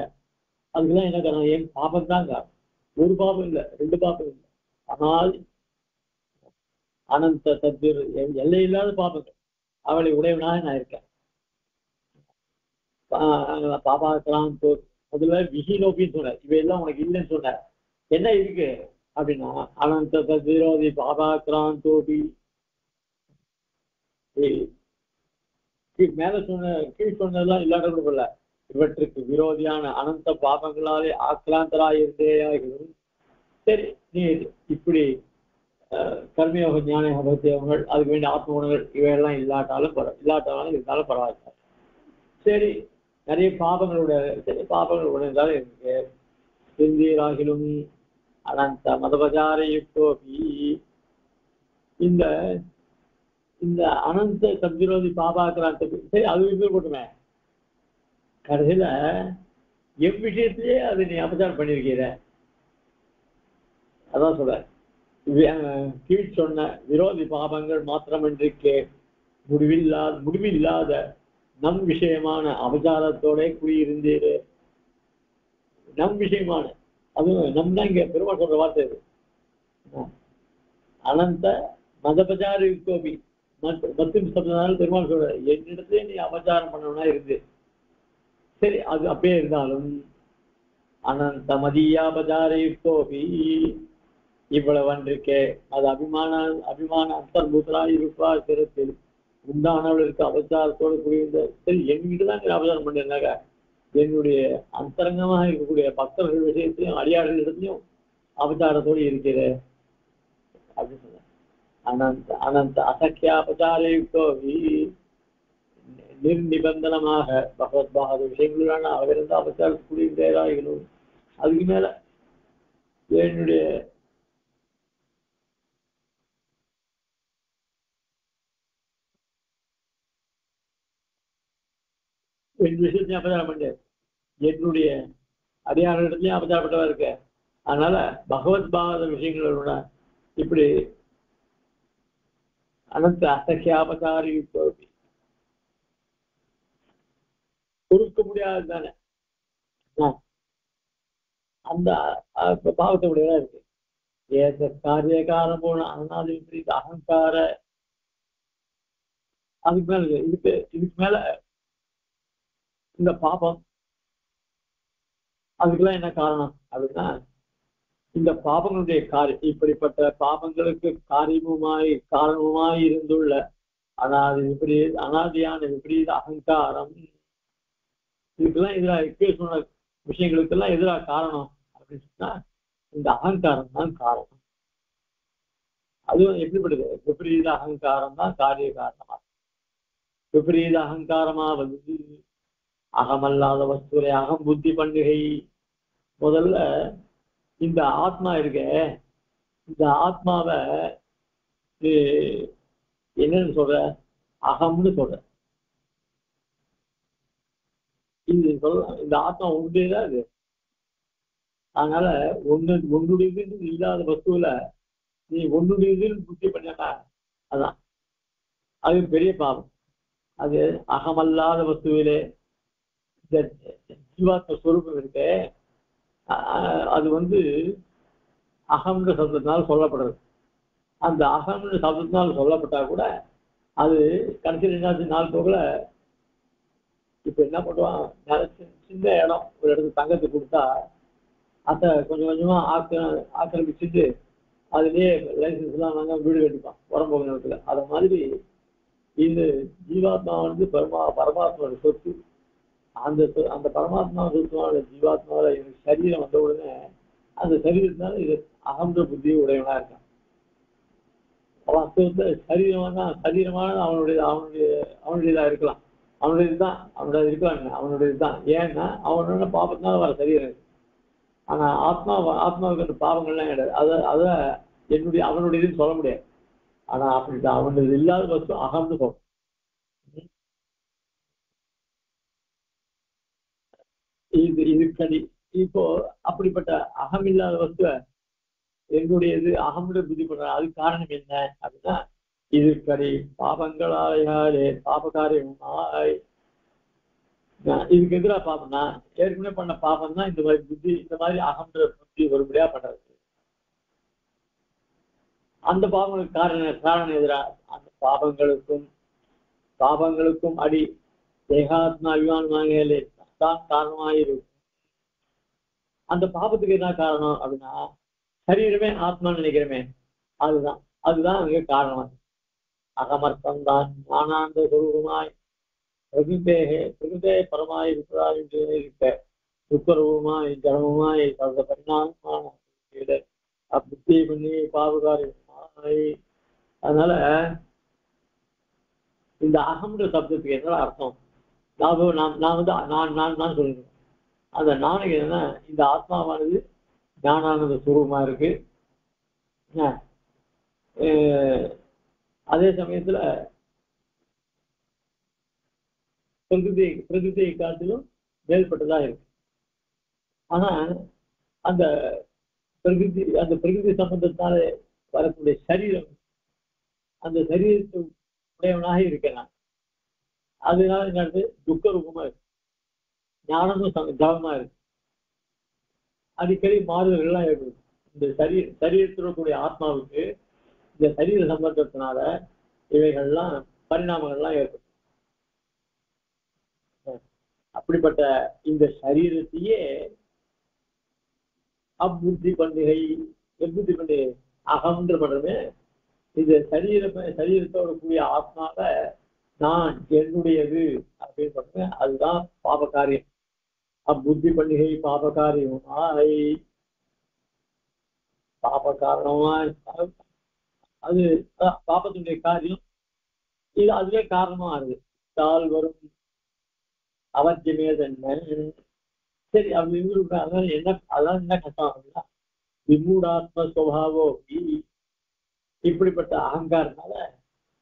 அதுக்கெல்லாம் என்ன காரணம்? என் பாபம் தான் காரணம். ஒரு பாபம் இல்லை, ரெண்டு பாபம் இல்லை, ஆனால் அனந்த தத்விர எல்லை இல்லாத பாபங்கள் அவளை உடையவனாக நான் இருக்கேன். பாபாக்ராந்தோ முதல்ல விஹீனோபின்னு சொன்னார். இவையெல்லாம் உனக்கு இல்லைன்னு சொன்னார். என்ன இருக்கு அப்படின்னா அனந்த தத்விரோதி பாபாக்ராந்தோபி. மேல சொன்ன கீழ் சொன்னதெல்லாம் இல்லாத கூட இவற்றுக்கு விரோதியான அனந்த பாபங்களாலே ஆக்ராந்தராயிருந்தேயாகிலும். சரி, நீ இப்படி கர்மயோக ஞான பக்தியோகங்கள், அதுக்கு வேண்டிய ஆத்ம குணங்கள் இவையெல்லாம் இல்லாட்டாலும் இருந்தாலும் பரவாயில்ல. சரி, நிறைய பாபங்களோட சரி பாபங்கள் உடைந்தாலும் இருக்கு. சிந்தீராகிலும் அனந்த மதபஜாரையுக்தோபி. இந்த இந்த அனந்த சத்விரோதி பாபாக்ராந்தோபி சரி, அது இது போட்டுமே கடைசியில எவ் விஷயத்திலேயே அது நீ அபச்சாரம் பண்ணிருக்கிற. அதான் சொல்ற, கீழ் சொன்ன விரோதி பாபங்கள் மாத்திரமன்றிக்கு முடிவில்லாத நம் விஷயமான அபச்சாரத்தோட குடியிருந்தீரு. நம் விஷயமான, அதுவும் நம் தான் இங்க பெருமாள் சொல்ற வார்த்தை இது. அனந்த மதபஜாரி கோபி மத்தியம் சப்தனால பெருமாள் சொல்ற, என்னிடத்துல நீ அபச்சாரம் பண்ணவனா இருந்து. சரி, அது அப்படியே இருந்தாலும் அனந்த மதியாபஜாரி கோபி இவ்வளவு அன்றிருக்கே அது அபிமான அந்தர்பூத்தராய் இருப்பார் சிறத்தில் உண்டானவளுக்கு அபச்சாரத்தோடு கூடியிருந்த. சரி, என்கிட்டதான் அபச்சாரம் பண்ணிருந்தாங்க, என்னுடைய அந்தரங்கமாக இருக்கக்கூடிய பக்தர்கள் விஷயத்தையும் அடியார்கள் இடத்துலையும் அபச்சாரத்தோடு இருக்கிற அப்படின்னு சொன்ன. அனந்த அசக்கியாபச்சாரயுக்தோபி நிர்நிபந்தனமாக பகவத்பாத விஷயங்களான அவரிருந்து அபச்சாரத்துக்குரிய தேராயிகளும். அதுக்கு மேல என்னுடைய விஷயத்தையும் அபச்சாரம் பண்ண, என்னுடைய அடியாரிடத்துலயும் அபச்சாரப்பட்டவா இருக்க. அதனால பகவத்பாத விஷயங்களோட இப்படி அனந்த அசக்கியாபச்சாரயுக்தோபி பொறுக்க முடியாது தானே, அந்த பாவத்தை உடையதா இருக்கு. ஏத காரியகாரம் போன அனாதி விபரீத அகங்கார. அதுக்கு மேல இதுக்கு மேல இந்த பாபம், அதுக்கெல்லாம் என்ன காரணம் அப்படின்னா இந்த பாபங்களுடைய இப்படிப்பட்ட பாபங்களுக்கு காரணமுமாய் இருந்துள்ள அனாதியான விபரீத அகங்காரம். இதுக்கெல்லாம் எதிராக சொன்ன விஷயங்களுக்கெல்லாம் எதிராக காரணம் அப்படின்னு சொன்னா இந்த அகங்காரம் தான் காரணம். அதுவும் எப்படிப்படுது? விபரீத அகங்காரம் தான் காரிய காரணமா. விபரீத அகங்காரமா வந்து அகமல்லாத வஸ்துரை அகம் புத்தி பண்டிகை. முதல்ல இந்த ஆத்மா இருக்க, இந்த ஆத்மாவை என்னன்னு சொல்ற? அகம்னு சொல்ற. இந்த ஆத்மா உண்டுதான் இது. அதனால ஒன்னுடைய இல்லாத வஸ்துல நீ ஒன்னுடைய புத்தி பண்ணா அதான் அது பெரிய பாவம். அது அகமல்லாத வஸ்துவிலே இந்த ஜீவாத்ம ஸ்வரூபம் இருக்கு, அது வந்து அகம்ன்ற சப்தத்தினால் சொல்லப்படுறது. அந்த அகம்ன்ற சப்தத்தினால் சொல்லப்பட்டா கூட அது கடைசியில் என்னாச்சு, நாள் போகல இப்ப என்ன பண்ணுவான், சின்ன இடம் ஒரு இடத்துக்கு தங்கத்துக்கு கொடுத்தா அதை கொஞ்சம் கொஞ்சமா ஆக்கிரமிச்சுட்டு அதுலயே லைசன்ஸ் எல்லாம் நாங்க வீடு கட்டிப்பான் உடம்பு நேரத்துல. அத மாதிரி இது ஜீவாத்மா வந்து பரமாத்மாவோட சொத்து. அந்த பரமாத்மா சொத்துனால ஜீவாத்மாவோட சரீரம் வந்த உடனே அந்த சரீரத்தினால இது அகன்ற புத்தியை உடையவனா இருக்கான். வாஸ்தவத்துல சரீரமானது அவனுடையதா இருக்கலாம். அவனுடையதுதான், அவனுடைய இருக்கலாம், அவனுடையதுதான். ஏன்னா அவனோட பாபத்தினால வர சரீரம் இருக்கு. ஆனா ஆத்மாவுக்கு அந்த பாவங்கள்லாம் கிடையாது. அத அவனுடையதுன்னு சொல்ல முடியாது. ஆனா அப்படிதான் அவனுடைய இல்லாத வஸ்து அகம்னு சொல்லும். இது கடி. இப்போ அப்படிப்பட்ட அகம் இல்லாத வஸ்துவ என்னுடையது அகமுடைய புத்தி பண்ற, அதுக்கு காரணம் என்ன அப்படின்னா, இது கடி பாபங்களாலே பாபகாரியமாய். இதுக்கு எதிராக பாப்போம்னா ஏற்கனவே பண்ண பாபம் தான் இந்த மாதிரி புத்தி, இந்த மாதிரி அகன்ற புத்தி ஒருபடியா பண்றது. அந்த பாவங்களுக்கு காரணம் எதிரா அந்த பாபங்களுக்கும் அடி தேகாத்மா அபிமானமாகலே தான் காரணமாயிருக்கும். அந்த பாபத்துக்கு என்ன காரணம் அப்படின்னா, சரீரமே ஆத்மான்னு நினைக்கிறமே, அதுதான் அங்கே காரணம். அகமர்த்தம் தான் ஞானாந்த சுரூபமாய் பிரகிருதே பரமாய் இருக்க துக்கரூபமாய் ஜனமுமாய் சர்வ பரிணாமமான புத்தி பண்ணி பாவகாரியமாய். அதனால இந்த அகம்ன்ற சப்தத்துக்கு என்ன அர்த்தம்? நான் சொல்லுறேன். அந்த நானுக்கு என்னன்னா, இந்த ஆத்மாவானது ஞானானந்த சுரூபமா இருக்கு. அதே சமயத்துல பிரகிருதியை காட்டிலும் மேல்பட்டதா இருக்கு. ஆனா அந்த பிரகிருதி சம்பந்தத்தால வரக்கூடிய சரீரம், அந்த சரீரத்து உடையவனாக இருக்கேன். அதனால என்னது துக்க ரூபமா இருக்கு, ஞானமும் ஜபமா இருக்கு. அடிக்கடி மாறுதல்கள்லாம் ஏற்படுது. இந்த சரீரத்தில் கூடிய ஆத்மாவுக்கு இந்த சரீர சம்பந்தத்தினால இவைகள்லாம் பரிணாமங்கள்லாம் ஏற்படும். அப்படிப்பட்ட இந்த சரீரத்தையே அப்புத்தி பண்டிகை அகம்ன்ற பண்றமே, இந்த சரீரத்தோட கூடிய ஆத்மாவை நான் என்னுடையது அப்படின்னு சொல்றேன். அதுதான் பாபகாரியம். அப்புத்தி பண்டிகை பாபகாரியமாய் பாபகாரணமாய் அது பாபத்தினுடைய காரியம். இது அதுவே காரணமா ஆகுது. தால் வரும் அவசியமேதன்மை. சரி, அப்படி இருந்து அதான் என்ன கஷ்டம் அப்படின்னா, விமூடாத்ம சுவாவோ இப்படிப்பட்ட அகங்காரத்தால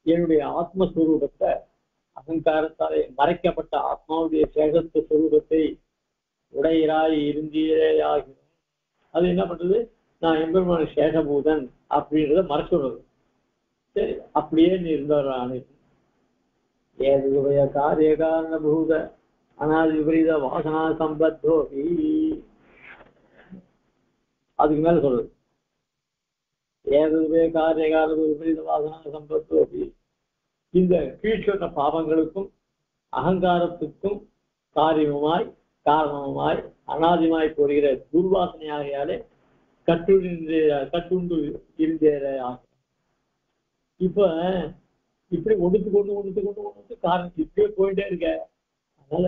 என்னுடைய ஆத்மஸ்வரூபத்தை, அகங்காரத்தாலே மறைக்கப்பட்ட ஆத்மாவுடைய சேகத்த சுரூபத்தை உடையராய் இருந்தீரையாகும். அது என்ன பண்றது? நான் எம்பெருமான சேஷபூதன் அப்படின்றத மறைச்சுடுறது. சரி, அப்படியே நீ இருந்தாரு. ஏதுடைய காரிய காரண பூத அனாதி விபரீத வாசனா சம்பத்தோபி. அதுக்கு மேல சொல்றது, ஏதுவே காரிய காரண விபரீத வாசனா சம்பத்தோபி. இந்த கீழ்ச்சொன்ன பாவங்களுக்கும் அகங்காரத்துக்கும் காரணமாய் அனாதிமாய் போடுகிற துர்வாசனையாகையாலே கட்டுண்டு இருந்தேரே ஆகும். இப்ப இப்படி ஒடுத்து காரணம் இப்படியே போயிட்டே இருக்க. அதனால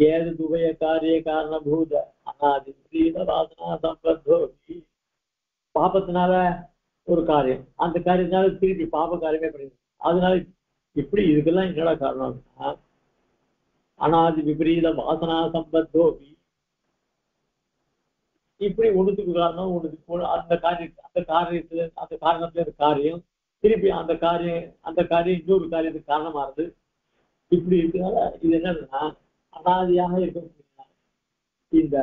ஏது துபய காரிய காரணபூத அனாதி வாசனா சம்பத்தோபி. பாபத்தினால ஒரு காரியம், அந்த காரியத்தினால திருப்பி பாப காரியமே பண்ணுது. அதனால இப்படி இதுக்கெல்லாம் என்னடா காரணம்? அனாதி விபரீத வாசனா சம்பத்தோபி. இப்படி ஒண்ணுத்துக்கு காரணம், அந்த காரணத்துல காரியம் திருப்பி அந்த காரியம் இன்னொரு காரியத்துக்கு காரணமா இருந்து இப்படி இருக்கிறதால இது என்னதுன்னா, அனாதியாக இருக்க இந்த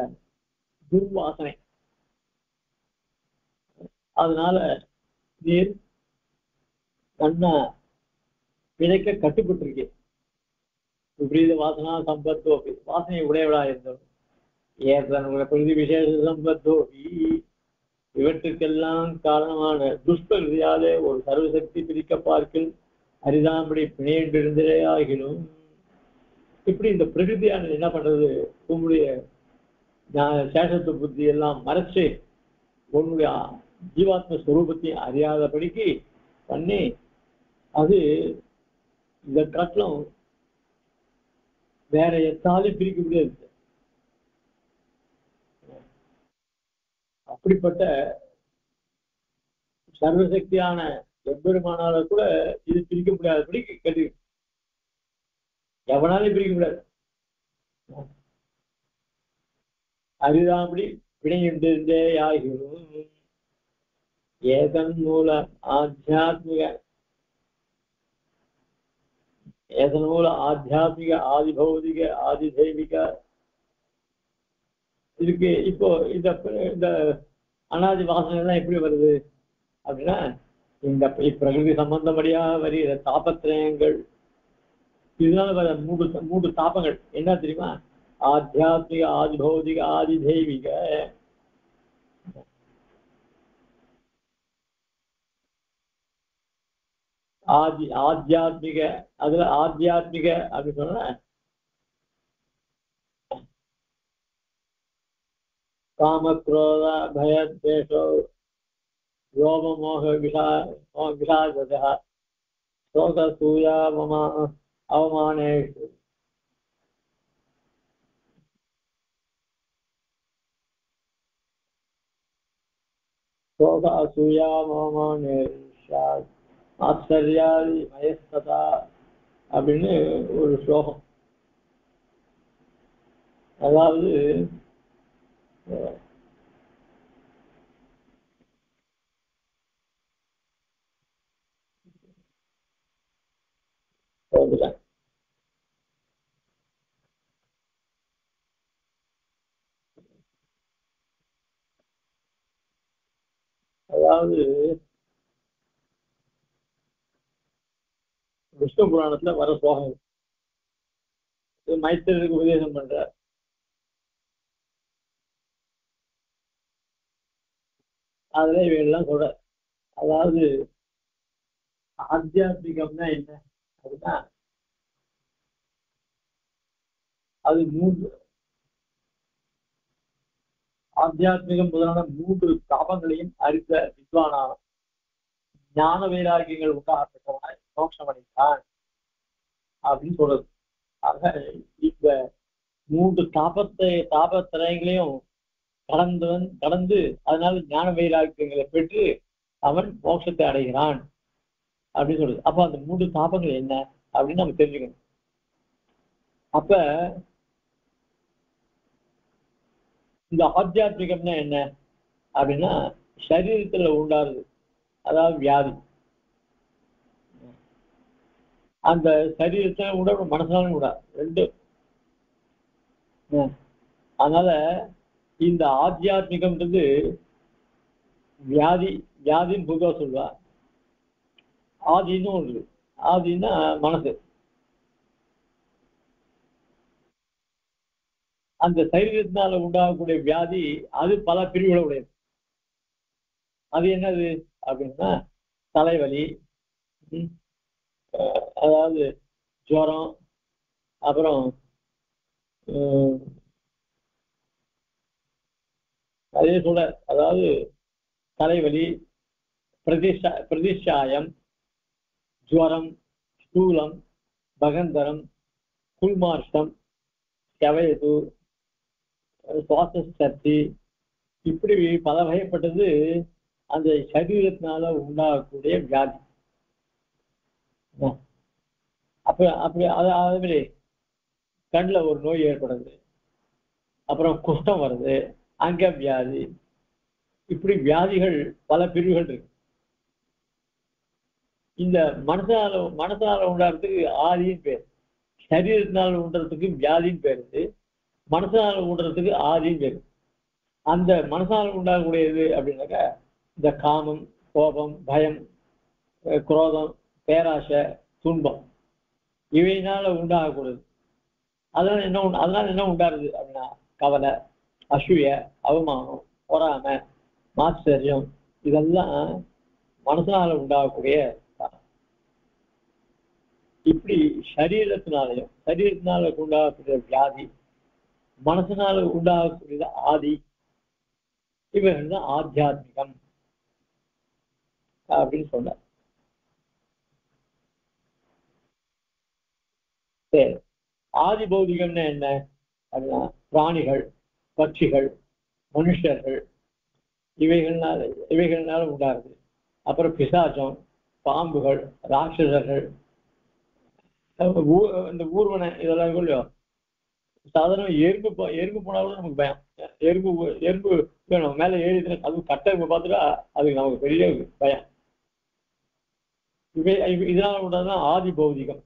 துர்வாசனை. அதனால நீர் கண்ண விதைக்க கட்டுப்பட்டிருக்கே. விபரீத வாசனா சம்பத்தோபி, வாசனை உடையவளா இருந்தவர். ஏற்ற பிரதி விசேஷ சம்பத்தோபி, இவற்றுக்கெல்லாம் காரணமான துஷ்பிரதியாலே ஒரு சர்வசக்தி பிரிக்க பார்க்கில் அரிதாம்படி பிணையென்றிருந்தே ஆகிலும். இப்படி இந்த பிரகிருதியானது என்ன பண்றது? உங்களுடைய சேஷத்துவ புத்தி எல்லாம் மறைச்சு உன்னுடைய ஜீவாத்ம ஸ்வரூபத்தையும் அறியாதபடிக்கு பண்ணி, அது இந்த காட்டிலும் வேற எத்தாலும் பிரிக்க முடியாது. அப்படிப்பட்ட சர்வசக்தியான எம்பெருமானால கூட இது பிரிக்க முடியாதபடி கட்டி எவனாலும் பிரிக்க முடியாது. அறிதாம்படி வினையுண்டிருந்தே ஆகிரும். ஏதன் மூல ஆத்தியாத்மிக ஏதன் மூல ஆத்தியாத்மிக ஆதிபௌதிக ஆதிதெய்வீக இதுக்கு இப்போ இந்த அனாதி வாசனை எல்லாம் எப்படி வருது அப்படின்னா இந்த பிரகிருதி சம்பந்தப்படியா வருகிற தாபத்திரயங்கள் இதனால வர மூன்று தாபங்கள் என்ன தெரியுமா? ஆத்தியாத்மிக ஆதிபௌதிக ஆதிதெய்வீக. ஆத்தியாத்மிக அதுல ஆத்தியாத்மிக அப்படின்னு சொன்னா காம குரோத பய தேசோ ரோம மோக விஷாதா சோக சூயா அவமானேஷு சோக அசூயா அவமானேஷா ஆச்சரியாதி மயஸ்ததா அப்படின்னு ஒரு ஸ்லோகம். அதாவது அதாவது விஷ்ணு புராணத்துல வர ஸ்லோகம் மைத்திரருக்கு உபதேசம் பண்ற. அதுல இவையெல்லாம் சொல்ற. அதாவது ஆத்தியாத்மிகம்னா என்ன அப்படின்னா அது ஆத்தியாத்மிகம் முதலான 3 தாபங்களையும் அறிந்த வித்வானான ஞான வைராகியங்கள் உண்டாகப்பட்டவனாய் மோட்சம் அடைந்தான் அப்படின்னு சொல்றது. ஆக இந்த 3 தாபத்திரயங்களையும் கடந்து அதனால ஞான வைராக்கியங்களை பெற்று அவன் மோட்சத்தை அடைகிறான் அப்படின்னு சொல்றது. அப்ப அந்த 3 தாபங்கள் என்ன அப்படின்னு நம்ம தெரிஞ்சுக்கணும். அப்ப இந்த ஆத்தியாத்மிகம்னா என்ன அப்படின்னா சரீரத்துல உண்டாருது, அதாவது வியாதி. அந்த சரீரத்தை உடம்பு மனசாலும் கூட ரெண்டு. அதனால இந்த ஆத்தியாத்மிகம்ன்றது வியாதின்னு பொதுவா சொல்லுவா. ஆதின்னு ஒன்று. ஆதின்னா மனசு. அந்த சரீரத்தினால உண்டாகக்கூடிய வியாதி அது பல பிரிவுகளை உடையது. அது என்னது அப்படின்னா தலைவலி, அதாவது ஜுரம், அப்புறம் அதே சொல்ல அதாவது தலைவலி, பிரதிஷ்டாயம், ஜுவரம், ஸ்தூலம், பகந்தரம், குல்மார்ஷம், கவயது, சுவாச சக்தி, இப்படி பல வகைப்பட்டது அந்த சரீரத்தினால உண்டாகக்கூடிய வியாதி. அப்படி அதே மாதிரி கண்ணில் ஒரு நோய் ஏற்படுது, அப்புறம் குஷ்டம் வருது, அங்க வியாதி, இப்படி வியாதிகள் பல பிரிவுகள் இருக்கு. இந்த மனசால உண்டாடுறதுக்கு ஆதின்னு பேர், சரீரத்தினால உண்டுறதுக்கு வியாதின்னு பேரு, மனசால உண்டுறதுக்கு ஆதின்னு பேரு. அந்த மனசால உண்டாகக்கூடியது அப்படின்னாக்கா இந்த காமம், கோபம், பயம், குரோதம், பேராசை, துன்பம் இவையினால உண்டாகக்கூடாது. அதனால என்ன உண்டாருது அப்படின்னா கவலை, அசூய, அவமானம், பொறாமை, மாச்சரியம், இதெல்லாம் மனசால உண்டாகக்கூடிய. இப்படி சரீரத்தினால உண்டாகக்கூடிய வியாதி, மனசினால உண்டாகக்கூடிய ஆதி, இவைகள் தான் ஆத்தியாத்மிகம் அப்படின்னு சொன்னார். சரி, ஆதி பௌதிகம்னா என்ன அப்படின்னா பிராணிகள், பட்சிகள், மனுஷர்கள் இவைகள்னால உண்டாகுது. அப்புறம் பிசாசம், பாம்புகள், ராட்சசர்கள், இந்த ஊர்வனை இதெல்லாம் இல்லையோ, சாதாரண எறும்பு போனாலும் நமக்கு பயம். எறும்பு எறும்பு நம்ம மேல ஏறி அது கட்டை பார்த்துட்டா அதுக்கு நமக்கு பெரிய பயம். இதனால கூடதான் ஆதி பௌதிகம்.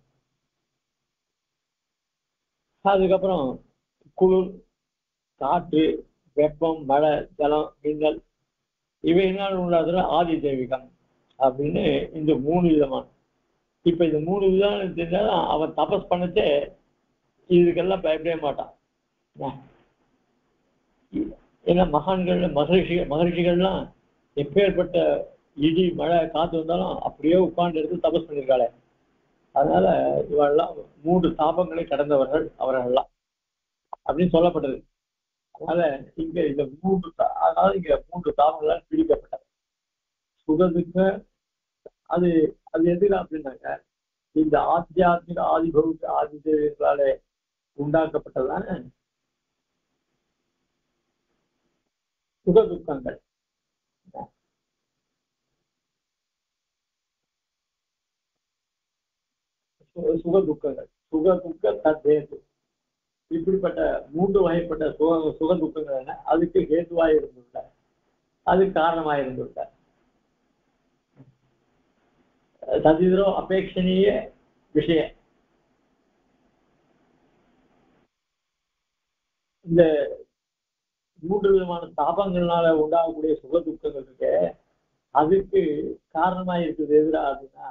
அதுக்கப்புறம் குளிர், காற்று, வெப்பம், மழை, ஜலம், மின்னல், இவைகளால் உண்டாதுல ஆதி தெய்வீகம் அப்படின்னு இந்த 3 விதமான. இப்ப இந்த 3 விதம் தெரிஞ்சாலும் அவன் தபஸ் பண்ணச்சே இதுக்கெல்லாம் பயப்படவே மாட்டான். ஏன்னா மகரிஷிகள்லாம் எப்பேற்பட்ட இடி, மழை, காத்து வந்தாலும் அப்படியே உட்கார்ந்து எடுத்து தபஸ் பண்ணியிருக்காளே. அதனால இவெல்லாம் 3 தாபங்களை கடந்தவர்கள் அவர்கள்லாம் அப்படின்னு சொல்லப்பட்டது. அதனால இங்க இந்த 3 தாபங்களால் பிடிக்கப்பட்டது. சுகதுக்க அது எதுல அப்படின்னாக்க இந்த ஆத்தியாத்மிக ஆதிபௌத்த ஆதிதேவர்களாலே உண்டாக்கப்பட்டதான சுகதுக்கங்கள். சுகதுக்கங்கள், சுகதுக்க தத்ஹேது, இப்படிப்பட்ட 3 வகைப்பட்ட சுகதுக்கங்கள் என்ன, அதுக்கு ஹேதுவாய் இருந்துள்ளார், அதுக்கு காரணமாய் இருந்துள்ளார். ததிதரோ அபேட்சணீய விஷய. இந்த 3 விதமான தாபங்கள்னால உண்டாகக்கூடிய சுகதுக்கங்கள் இருக்கு, அதுக்கு காரணமாய் இருக்குது எதிரா அப்படின்னா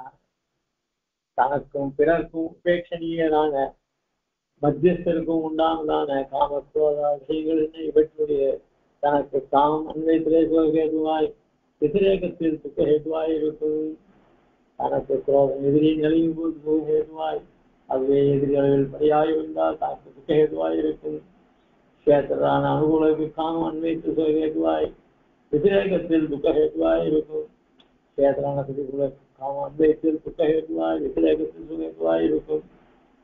தனக்கும் பிறர்க்கும் உபேட்சணீயதான மத்தியஸ்தருக்கும் உண்டானதான காமக்ரோத விஷயங்கள் இவற்றுடைய தனக்கு காமம் அன்வயத்திலே ஹேதுவாய் எதிரேகத்தில் துக்க ஹேதுவாய் இருக்கும். தனக்கு குரோதம் எதிரின் அழியும் போது ஹேதுவாய், அதுவே எதிரி அளவில் படியாய் இருந்தால் தனக்கு துக்க ஹேதுவாய் இருக்கும். சேத்திரதான அனுகூலக்கு காமம் அன்வயத்து ஹேதுவாய் எதிரேகத்தில் துக்க ஹேதுவாய் இருக்கும். சேத்திரான பிரதிகூல காமம் அன்வயத்தில் துக்க ஹேதுவாய் எதிரேகத்தில் சுகேதுவாய் இருக்கும்.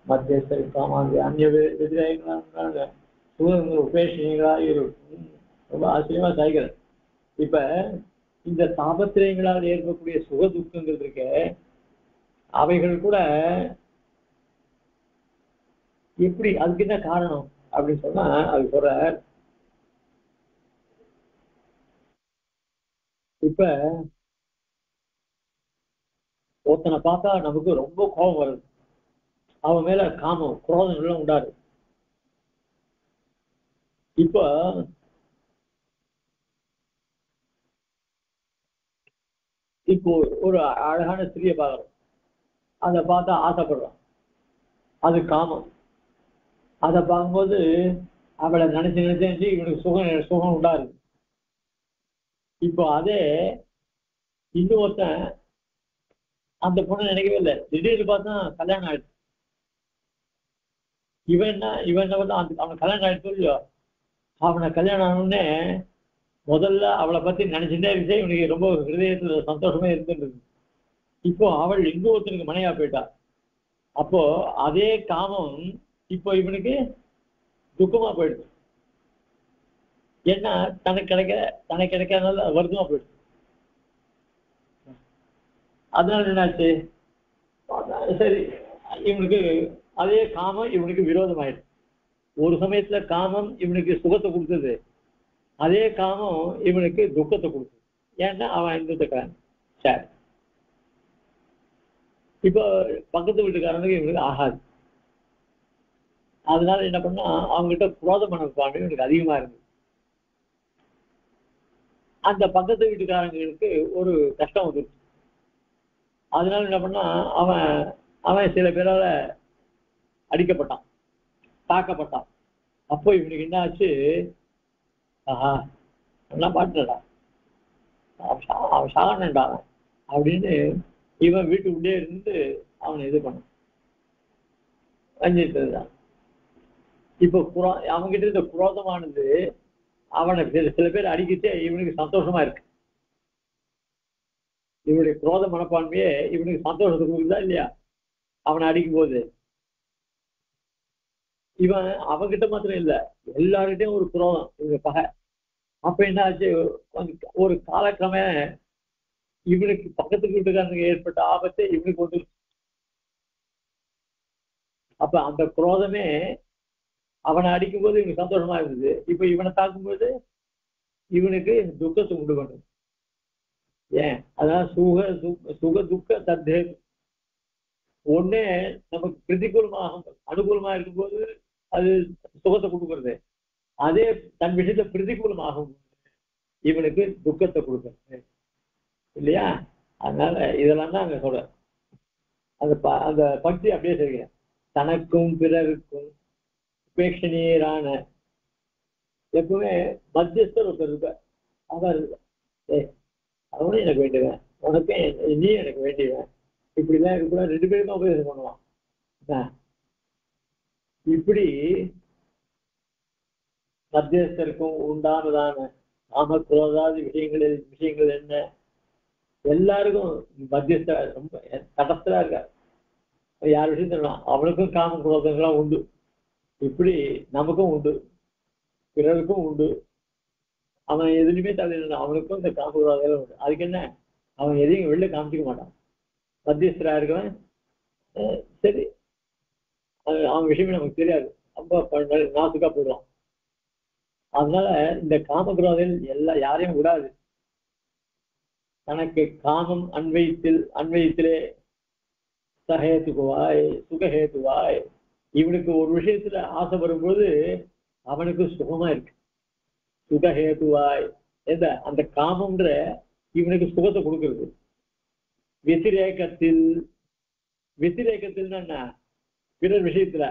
மத்தியஸ்தர் காமாந்தி அந்நிய எதிரேகங்களாக சுகங்கள் உபேஷணிகளாக இருக்கும். ரொம்ப ஆச்சரியமா சாய்கிறது. இப்ப இந்த தாபத்திரயங்களால் ஏற்படக்கூடிய சுக துக்கங்கள் இருக்க, அவைகள் கூட எப்படி, அதுக்கு என்ன காரணம் அப்படின்னு சொன்னா அது சொல்ற. இப்ப ஒருத்தனை பார்த்தா நமக்கு ரொம்ப கோபம் வருது, அவன் மேல காமம் குரோதங்கள்லாம் உண்டாரு. இப்போ இப்போ ஒரு அழகான ஸ்திரியை பார்க்கறோம், அதை பார்த்தா ஆசைப்படுறோம், அது காமம். அதை பார்க்கும்போது அவளை நினைச்சு நினைச்சு இவனுக்கு சுகம் உண்டாரு. இப்போ அதே இன்னொருத்தன் அந்த பொண்ணை நினைக்கவே இல்லை, திடீர்னு பார்த்தா கல்யாணம் ஆயிடுச்சு. இவன் என்ன அவனுக்கு கல்யாணம் ஆயிடுச்சு இல்லையோ, அவனை கல்யாணம் ஆனோடனே முதல்ல அவளை பத்தி நினைச்சுட்டே இருந்துச்சு, இவனுக்கு ரொம்ப ஹிருதயத்துல சந்தோஷமே இருந்துருது. இப்போ அவள் இன்னொருத்தனுக்கு மனையா போயிட்டா. அப்போ அதே காமம் இப்போ இவனுக்கு துக்கமா போயிடுது. ஏன்னா தனக்கு கிடைக்காதனால வருத்தமா போயிடுது. அதனால என்னாச்சு, சரி இவனுக்கு அதே காமம் இவனுக்கு விரோதமாயிடுது. ஒரு சமயத்துல காமம் இவனுக்கு சுகத்தை கொடுத்தது, அதே காமம் இவனுக்கு துக்கத்தை கொடுத்தது. ஏன்னா அவன் இருந்துட்டான். சரி, இப்போ பக்கத்து வீட்டுக்காரனுக்கு இவனுக்கு ஆகாது. அதனால என்ன பண்ணா அவங்ககிட்ட குரோத மனப்பான்மை இவனுக்கு அதிகமா இருந்தது. அந்த பக்கத்து வீட்டுக்காரங்களுக்கு ஒரு கஷ்டம் வந்துருச்சு. அதனால என்ன பண்ணா அவன் சில பேரால அடிக்கப்பட்டான், தாக்கப்பட்டான். அப்போ இவனுக்கு என்ன ஆச்சு, ஆஹா நல்லா பாட்டுடா, அவன் சாகனண்டா அப்படின்னு இவன் வீட்டுக்குள்ளே இருந்து அவனை இது பண்ண வஞ்சித்ததுதான். இப்போ அவன்கிட்ட இருந்த குரோதமானது அவனை சில பேர் அடிக்கிட்டே இவனுக்கு சந்தோஷமா இருக்கு. இவனுடைய குரோத மனப்பான்மையே இவனுக்கு சந்தோஷத்தை கொடுக்குதா இல்லையா? அவனை அடிக்கும் போது இவன் அவன்கிட்ட மாத்திரம் இல்ல, எல்லார்கிட்டையும் ஒரு குரோதம், இவங்க பகை. அப்ப என்ன ஆச்சு, ஒரு காலக்கிரமே இவனுக்கு பக்கத்து வீட்டுக்காரனுக்கு ஏற்பட்ட ஆபத்தை இவனுக்கு வந்து அப்ப அந்த குரோதமே அவனை அடிக்கும் போது இவனுக்கு சந்தோஷமா இருந்தது. இப்ப இவனை தாக்கும்போது இவனுக்கு துக்கத்தை உண்டு பண்ணும். ஏன் அதான் சுக துக்க தத்தே ஒண்ணே நமக்கு பிரதிகூலமாக அனுகூலமா இருக்கும்போது அது சுகத்தை கொடுக்கறது, அதே தன் விஷயத்த பிரதிகூலமாகும் இவனுக்கு துக்கத்தை கொடுக்கறது இல்லையா? அதனால இதெல்லாம் தான் அங்க சொல்ற அந்த பக்தி அப்படியே செய்ய தனக்கும் பிறருக்கும் உபேட்சணியரான எப்பவுமே மத்தியஸ்தர் ஒருத்தர் இருக்க. அவர் அவனும் எனக்கு வேண்டியவன், உனக்கு நீ எனக்கு வேண்டியவன், இப்படிதான் இருக்கக்கூடாது, ரெண்டு பேருக்கும் உபதேசம் பண்ணுவான். இப்படி மத்தியஸ்தருக்கும் உண்டானதான காமக்ரோதாதி விஷயங்கள் என்ன எல்லாருக்கும் மத்தியஸ்தரா ரொம்ப தடஸ்தரா இருக்கார். யார் விஷயம் சொல்லலாம், அவனுக்கும் காம குரோதங்கள்லாம் உண்டு, இப்படி நமக்கும் உண்டு, பிறருக்கும் உண்டு. அவன் எதுலையுமே தவிர அவனுக்கும் இந்த காம குரோதங்கள் உண்டு. அதுக்கு என்ன, அவன் எதையும் வெளில காமிச்சிக்க மாட்டான். மத்தியஸ்தரா இருக்கவன் சரி, அவன் விஷயமே நமக்கு தெரியாது, ரொம்ப நாசுக்கா போயிடுவான். அதனால இந்த காமகுரோதல் யாரையும் விடாது. தனக்கு காமம் அன்வயத்திலே சகேத்துவாய் சுகஹேத்துவாய். இவனுக்கு ஒரு விஷயத்துல ஆசை வரும்போது அவனுக்கு சுகமா இருக்கு, சுகஹேத்துவாய். எந்த அந்த காமம்ன்ற இவனுக்கு சுகத்தை கொடுக்கிறது. வெத்திரேக்கத்தில் என்ன, பிறர் விஷயத்துல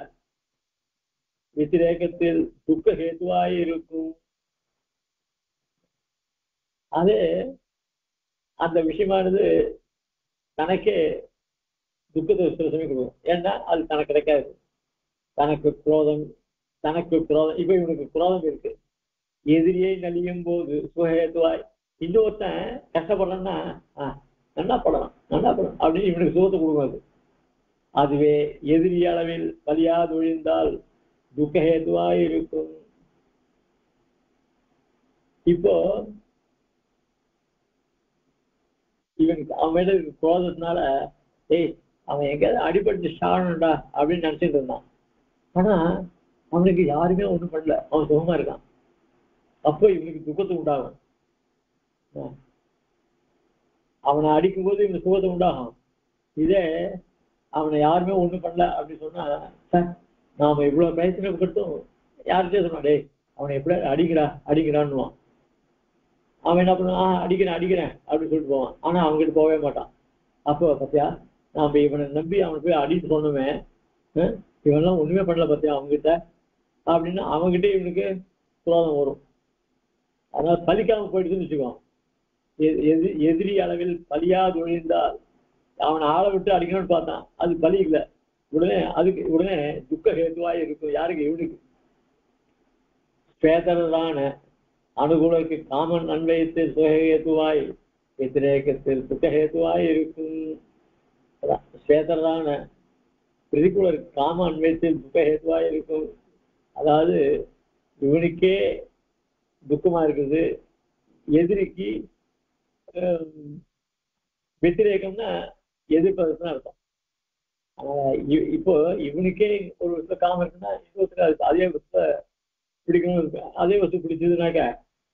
வெத்திரேக்கத்தில் துக்க ஹேத்துவாய் இருக்கும். அதே அந்த விஷயமானது தனக்கே துக்கத்தை சில சமயம் கொடுக்கும். ஏன்னா அது தனக்கு கிடைக்காது. தனக்கு குரோதம் இப்ப இவனுக்கு குரோதம் இருக்கு. எதிரியை நலியும் போது சுகஹேத்துவாய். இன்னொருத்தன் கஷ்டப்படுறான்னா நல்லா படலாம் அப்படின்னு இவனுக்கு சுகத்தை கொடுக்காது. அதுவே எதிரி அளவில் பலியாது ஒழிந்தால் துக்கஹேத்துவாய் இருக்கும். இப்போ இவனுக்கு அவன் மேல குரோதத்தினால அவன் எங்கேயாவது அடிபட்டு சாகணும்டா அப்படின்னு நினைச்சிட்டு இருந்தான். ஆனா அவனுக்கு யாருமே ஒண்ணும் பண்ணல, அவன் சுகமா இருக்கான். அப்போ இவனுக்கு துக்கத்தை உண்டாகும். அவனை அடிக்கும் போது இவனுக்கு சுகத்தை உண்டாகும். இதே அவனை யாருமே ஒண்ணும் பண்ணல அப்படின்னு சொன்னா, நாம இவ்வளவு பிரயத்தனப்பட்டும் யார்கிட்டே சொன்னா அவனை எப்படியா அடிக்கிறான்னுவான். அவன் என்ன பண்ணுவான், அடிக்கிறேன் அப்படின்னு சொல்லிட்டு போவான். ஆனா அவங்ககிட்ட போகவே மாட்டான். அப்போ பத்தியா நாம இவனை நம்பி அவனை போய் அடித்து சொன்னோமே, இவன்லாம் ஒண்ணுமே பண்ணல பத்தியா அவங்ககிட்ட அப்படின்னு அவங்ககிட்ட இவனுக்கு குரோதம் வரும். அதனால பலிக்காம போயிடுதுன்னு வச்சுக்கோ. எதிரி அளவில் பலியாது ஒழிந்தால் அவனை ஆளை விட்டு அடிக்கணும்னு பார்த்தான், அது பலி இல்லை. உடனே துக்க ஹேதுவாய் இருக்கும். யாருக்கு, இவனுக்கு. ஸ்வேதரான அனுகூலக்கு காமன் அன்வயத்தில் சுகஹேதுவாய் வெத்திரேகத்தில் துக்கஹேதுவாய் இருக்கும். ஸ்வேதரான பிரதிகூலர் காம அன்வயத்தில் துக்கஹேதுவாய் இருக்கும். அதாவது இவனுக்கே துக்கமா இருக்குது, எதிரிக்கு வெத்திரேகம்னா எதிர்ப்பதற்குன்னு அர்த்தம். இப்போ இவனுக்கே ஒரு விஷயத்துல காமம் இருக்குன்னா இன்னொருத்தர் அதுக்கு அதே விஷயத்த பிடிக்கணும் இருக்கு. அதே வசதி பிடிச்சதுனாக்க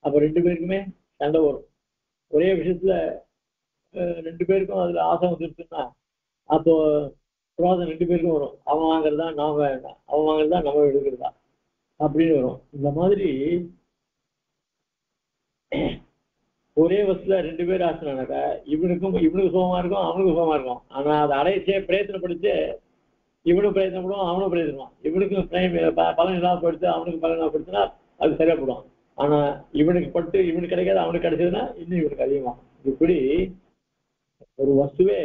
அப்ப ரெண்டு பேருக்குமே சண்டை வரும். ஒரே விஷயத்துல ரெண்டு பேருக்கும் அதுல ஆசை வந்துருச்சுன்னா அப்போ புராதம் ரெண்டு பேருக்கும் வரும். அவன் வாங்குறதா நாம வேண்டாம், அவன் வாங்குறதா நம்ம எடுக்கிறதா அப்படின்னு வரும். இந்த மாதிரி ஒரே வசதியில ரெண்டு பேரும் ஆசைனாக்கா இவனுக்கு சுகமா இருக்கும், அவனுக்கு சுகமா இருக்கும். ஆனா அதை அடைச்சே பிரயத்தனப்படுத்து இவனும் பிரயத்தனப்படுவான், அவனும் பிரயத்தனம். இவனுக்கு பலன் இல்லாம போயிடுத்து, அவனுக்கு பலன் இல்லாம போயிடுச்சுன்னா அது சரியா போடும். ஆனா இவனுக்கு பட்டு இவனுக்கு கிடைக்காது, அவனுக்கு கிடைச்சதுன்னா இன்னும் இவனுக்கு அதிகமாகும். இப்படி ஒரு வஸ்துவே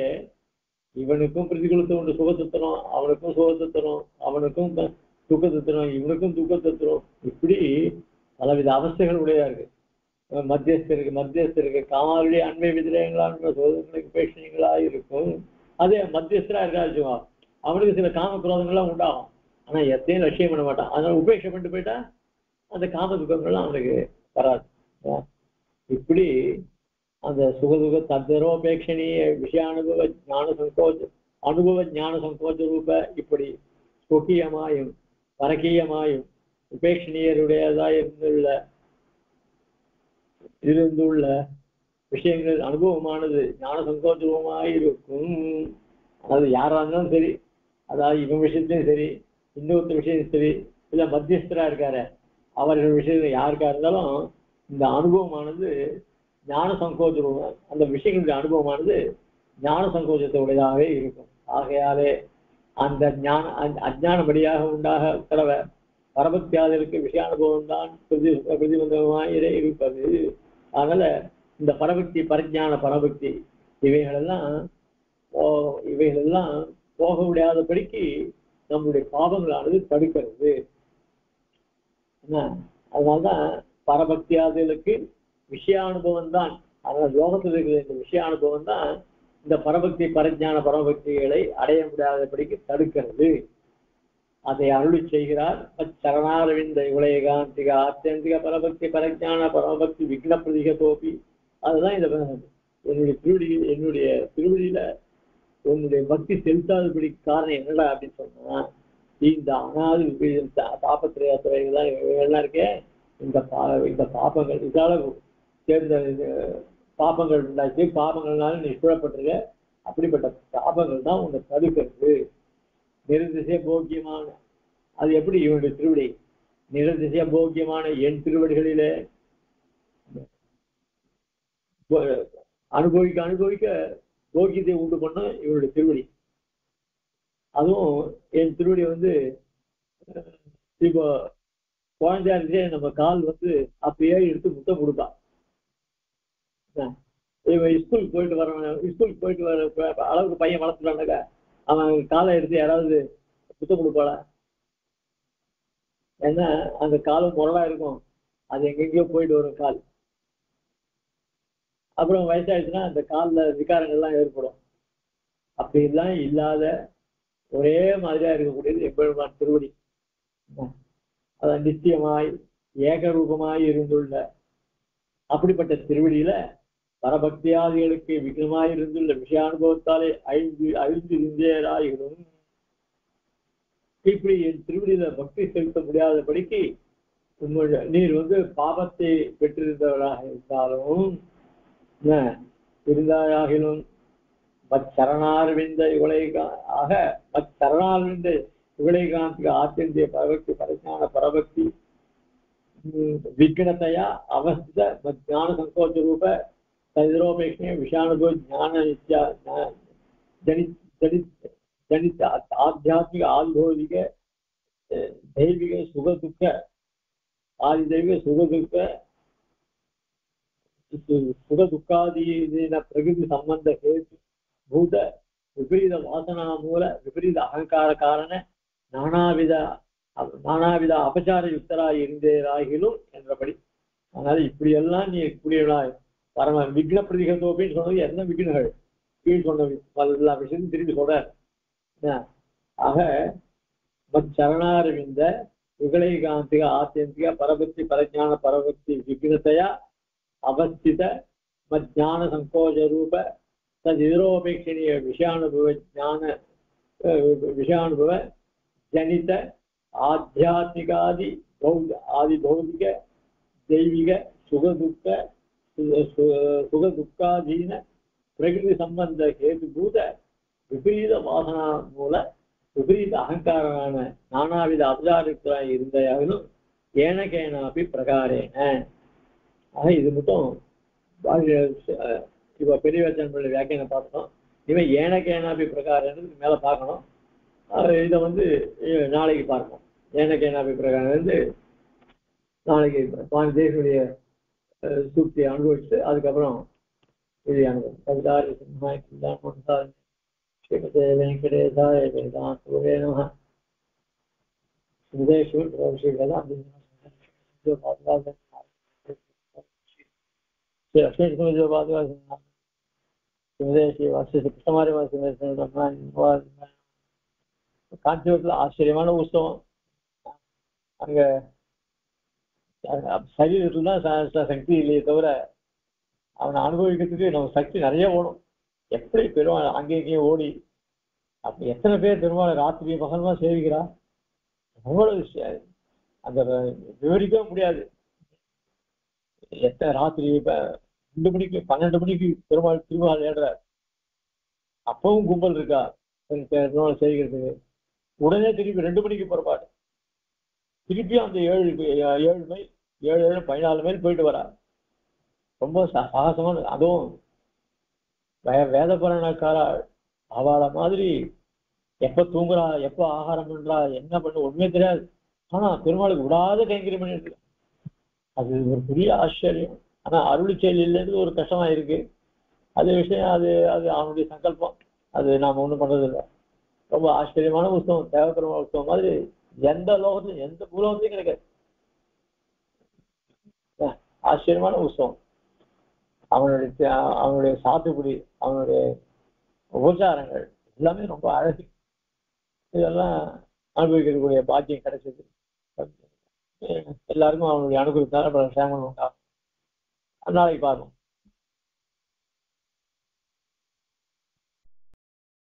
இவனுக்கும் பிரதிகூலத்தை உண்டு, சுகத்தை தரும், அவனுக்கும் சுகத்தை தரும், அவனுக்கும் துக்கத்தை தரும், இவனுக்கும் துக்கத்தை தரும். இப்படி பலவித அவஸ்தைகள் உடையதா இருக்கு. மத்தியஸ்தருக்கு காமாவுடைய அண்மை விதிரங்களான சோதனைகளுக்கு பேசினீங்களா இருக்கும். அதே மத்தியஸ்தரா இருக்கா அவனுக்கு சில காம குரோதங்கள்லாம் உண்டாகும். ஆனா எத்தையும் லட்சியம் பண்ண மாட்டான். அதனால உபேட்சை பண்ணிட்டு போயிட்டா அந்த காம துக்கங்கள்லாம் அவனுக்கு வராது. இப்படி அந்த சுகதுக தத்ரோபேட்சணீய விஷயானுபவ அனுபவ ஞான சங்கோச்ச ரூப இப்படி சொக்கியமாயும் பரக்கீயமாயும் உபேட்சணீயருடையதாய் இருந்துள்ள விஷயங்கள் அனுபவமானது ஞான சங்கோச்சரமாய் இருக்கும். அதாவது யாரா இருந்தாலும் சரி, அதாவது இவன் விஷயத்தையும் சரி, இன்னொருத்தர் விஷயம் சரி, இல்ல மத்தியஸ்தரா இருக்காரு அவர்கள் விஷயத்துல யாருக்கா இருந்தாலும் இந்த அனுபவமானது ஞான சங்கோச்சம், அந்த விஷயங்களுடைய அனுபவமானது ஞான சங்கோச்சத்தை உடையதாகவே இருக்கும். ஆகையாலே அந்த அஜ்ஞானபடியாக உண்டாக கடவை பரபக்தியாதலுக்கு விஷயானுபவம் தான் பிரதிபந்தமாய் இருப்பது. அதனால இந்த பரபக்தி பரஜான பரபக்தி இவைகளெல்லாம் போக முடியாதபடிக்கு நம்முடைய பாவங்களானது தடுக்கிறது. அதனால்தான் பரபக்தியாதலுக்கு விஷயானுபவம் தான், அதனால யோகத்தில் இருக்கிற இந்த விஷயானுபவம் தான் இந்த பரபக்தி பரஜான பரபக்திகளை அடைய முடியாதபடிக்கு தடுக்கிறது. அதை அருளி செய்கிறார். சரணாரவிந்த உலகாந்திக ஆத்தியந்திக பரபக்தி பரஜான பரபக்தி விக்ன பிரதிக தோப்பி. அதுதான் இந்த என்னுடைய திருவடியில உன்னுடைய பக்தி செலுத்தாதபடி காரணம் என்னடா அப்படின்னு சொன்னா, இந்த அனாது தாபத்திரையெல்லாம் எல்லாம் இருக்கே, இந்த பாப்பங்கள் இதால சேர்ந்த பாப்பங்கள் உண்டாச்சு, பாப்பங்கள்னால நீ சூழப்பட்டிருக்க. அப்படிப்பட்ட பாப்பங்கள் தான் உன்னை தடுக்கிறது. நிரதிசய போக்கியமான, அது எப்படி இவனுடைய திருவடி நிரதிசய போக்கியமான என் திருவடிகளிலே அனுபவிக்க போக்கியத்தை உண்டு பண்ண இவனுடைய திருவடி. அதுவும் என் திருவடி இப்போ குழந்தையா இருந்தே நம்ம கால் அப்பயே எடுத்து முத்தம் கொடுப்பான். இவன் ஸ்கூலுக்கு போயிட்டு வர அளவுக்கு பையன் வளர்த்துட்டானாக்கா அவன் காலை எடுத்து யாராவது முத்தம் கொடுப்பாள? ஏன்னா அந்த காலம் முரடா இருக்கும், அது எங்கெங்கயோ போயிட்டு வரும் கால். அப்புறம் வயசாயிடுச்சுன்னா அந்த காலில் விகாரங்கள்லாம் ஏற்படும். அப்படிலாம் இல்லாத ஒரே மாதிரியா இருக்கக்கூடியது எம்பெருமான் திருவடி. அதான் நித்தியமாய் ஏகரூபமாய் இருந்துள்ள அப்படிப்பட்ட திருவடியில பரபக்தியாதிகளுக்கு விக்னமாய் இருந்துள்ள விஷயானுபவத்தாலே அழிந்து இருந்தேராயிடும். இப்படி என் திருவடியில பக்தி செலுத்த முடியாதபடிக்கு நீர் பாபத்தை பெற்றிருந்தவராக இருந்தாலும் மச்சரணார்விந்த இவளைகாந்திக ஆத்தியந்திய பரபக்தி பரஜான பரபக்தி விக்னத்தையா அவஸ்தித ஞான சங்கோச்ச ரூப ததிரோபேட்சண விஷயானுபவ ஞான நித்யா ஜனித்த ஆத்தியாத்மிக ஆதிபௌதிக தெய்வீக சுகதுக்க ஆதிதெய்வ சுகதுக்காதீன பிரகிருதி சம்பந்த ஹேது பூத விபரீத வாசனா மூல விபரீத அகங்கார காரண நானாவித அபச்சார யுக்தராய் இருந்தேராகிலும் என்றபடி. அதனால இப்படியெல்லாம் நீ இப்படியெல்லாம் பரம விக்ன பிரதிகத்தோப்பின்னு சொன்னது என்ன விக்னங்கள் கீழ் சொன்னது எல்லா விஷயத்தையும் திரும்பி சொல்ற. ஆக மச்சரணாரவிந்த விகலைகாந்திக ஆத்தியந்திக பரபக்தி பரஜான பரபக்தி விக்னத்தையா அவஸ்தித மஜ்ஞான சங்கோஜ ரூப ததிரோபேட்சணீய விஷயானுபவ ஜனித ஆத்தியாத்மிகாதி ஆதிபௌதிக தெய்வீக சுகதுக்காதீன பிரகிருதி சம்பந்த ஹேதுபூத விபரீத வாசனா மூல விபரீத அகங்காரமான நானாவித அபச்சாரத்தாய் இருந்தாலும் ஏனகேனாப்பி பிரகாரேன. ஆக இது மட்டும் இப்ப பெரிய வச்சனுடைய வியாக்கியானம் பார்த்தோம். இவன் ஏனகேனாப்பி பிரகாரன்னு மேல பார்க்கணும். இதை நாளைக்கு பார்க்கணும். ஏனகேனாப்பி பிரகாரம் நாளைக்கு சுவாமி தேவனுடைய சூக்தியை அனுபவிச்சுட்டு அதுக்கப்புறம் இது அனுபவம் கவிதாரி ஸ்ரீமதே வெங்கடேசாய வேதாந்தே நமஹ. காஞ்சிபுரத்துல ஆச்சரியமான உற்சவம். அங்க சரீரத்துல தான் சக்தி இல்லையே தவிர அவனை அனுபவிக்கிறதுக்கு நம்ம சக்தி நிறைய ஓடும். எப்படி பெருமாள் அங்கேயும் இங்கேயும் ஓடி அப்ப எத்தனை பேர் பெருமாளை ராத்திரி பகல்மா சேவிக்கிறா, அவ்வளவு அந்த விவரிக்கவே முடியாது. எத்தனை ராத்திரி 2 மணிக்கு 12 மணிக்கு பெருமாள் திருமால் ஏடுறார், அப்பவும் கும்பல் இருக்கா பெருமாள் சேவிக்கிறதுக்கு. உடனே திருப்பி 2 மணிக்கு புறப்பாடு, திருப்பியும் அந்த 7 மைல் 14 மைல் போயிட்டு வரா. ரொம்ப சாகசமான, அதுவும் வேத புராணக்காரா அவளை மாதிரி எப்ப தூங்குறா, எப்ப ஆகாரம் பண்றா, என்ன பண்ண ஒண்ணுமே தெரியாது. ஆனா பெருமாளுக்கு விடாத கைங்கரியம் பண்ணிட்டு, அது ஒரு பெரிய ஆச்சரியம். ஆனா அருள் செயலிலேருந்து ஒரு கஷ்டமா இருக்கு. அது விஷயம், அது அது அவனுடைய சங்கல்பம், அது நாம ஒண்ணும் பண்றது இல்லை. ரொம்ப ஆச்சரியமான உற்சவம், தேவபெருமாள் உற்சவம் மாதிரி எந்த லோகத்திலும் எந்த பூலோகத்திலையும் கிடைக்காது. ஆச்சரியமான உற்சவம். அவனுடைய சாத்துக்குடி, அவனுடைய உபச்சாரங்கள் எல்லாமே ரொம்ப அழகு. இதெல்லாம் அனுபவிக்கக்கூடிய பாக்கியம் கிடைச்சது. எல்லாருக்கும் அவனுடைய அனுகூலத்தால சேமம் உண்டா. நாளைக்கு பார்ப்போம்.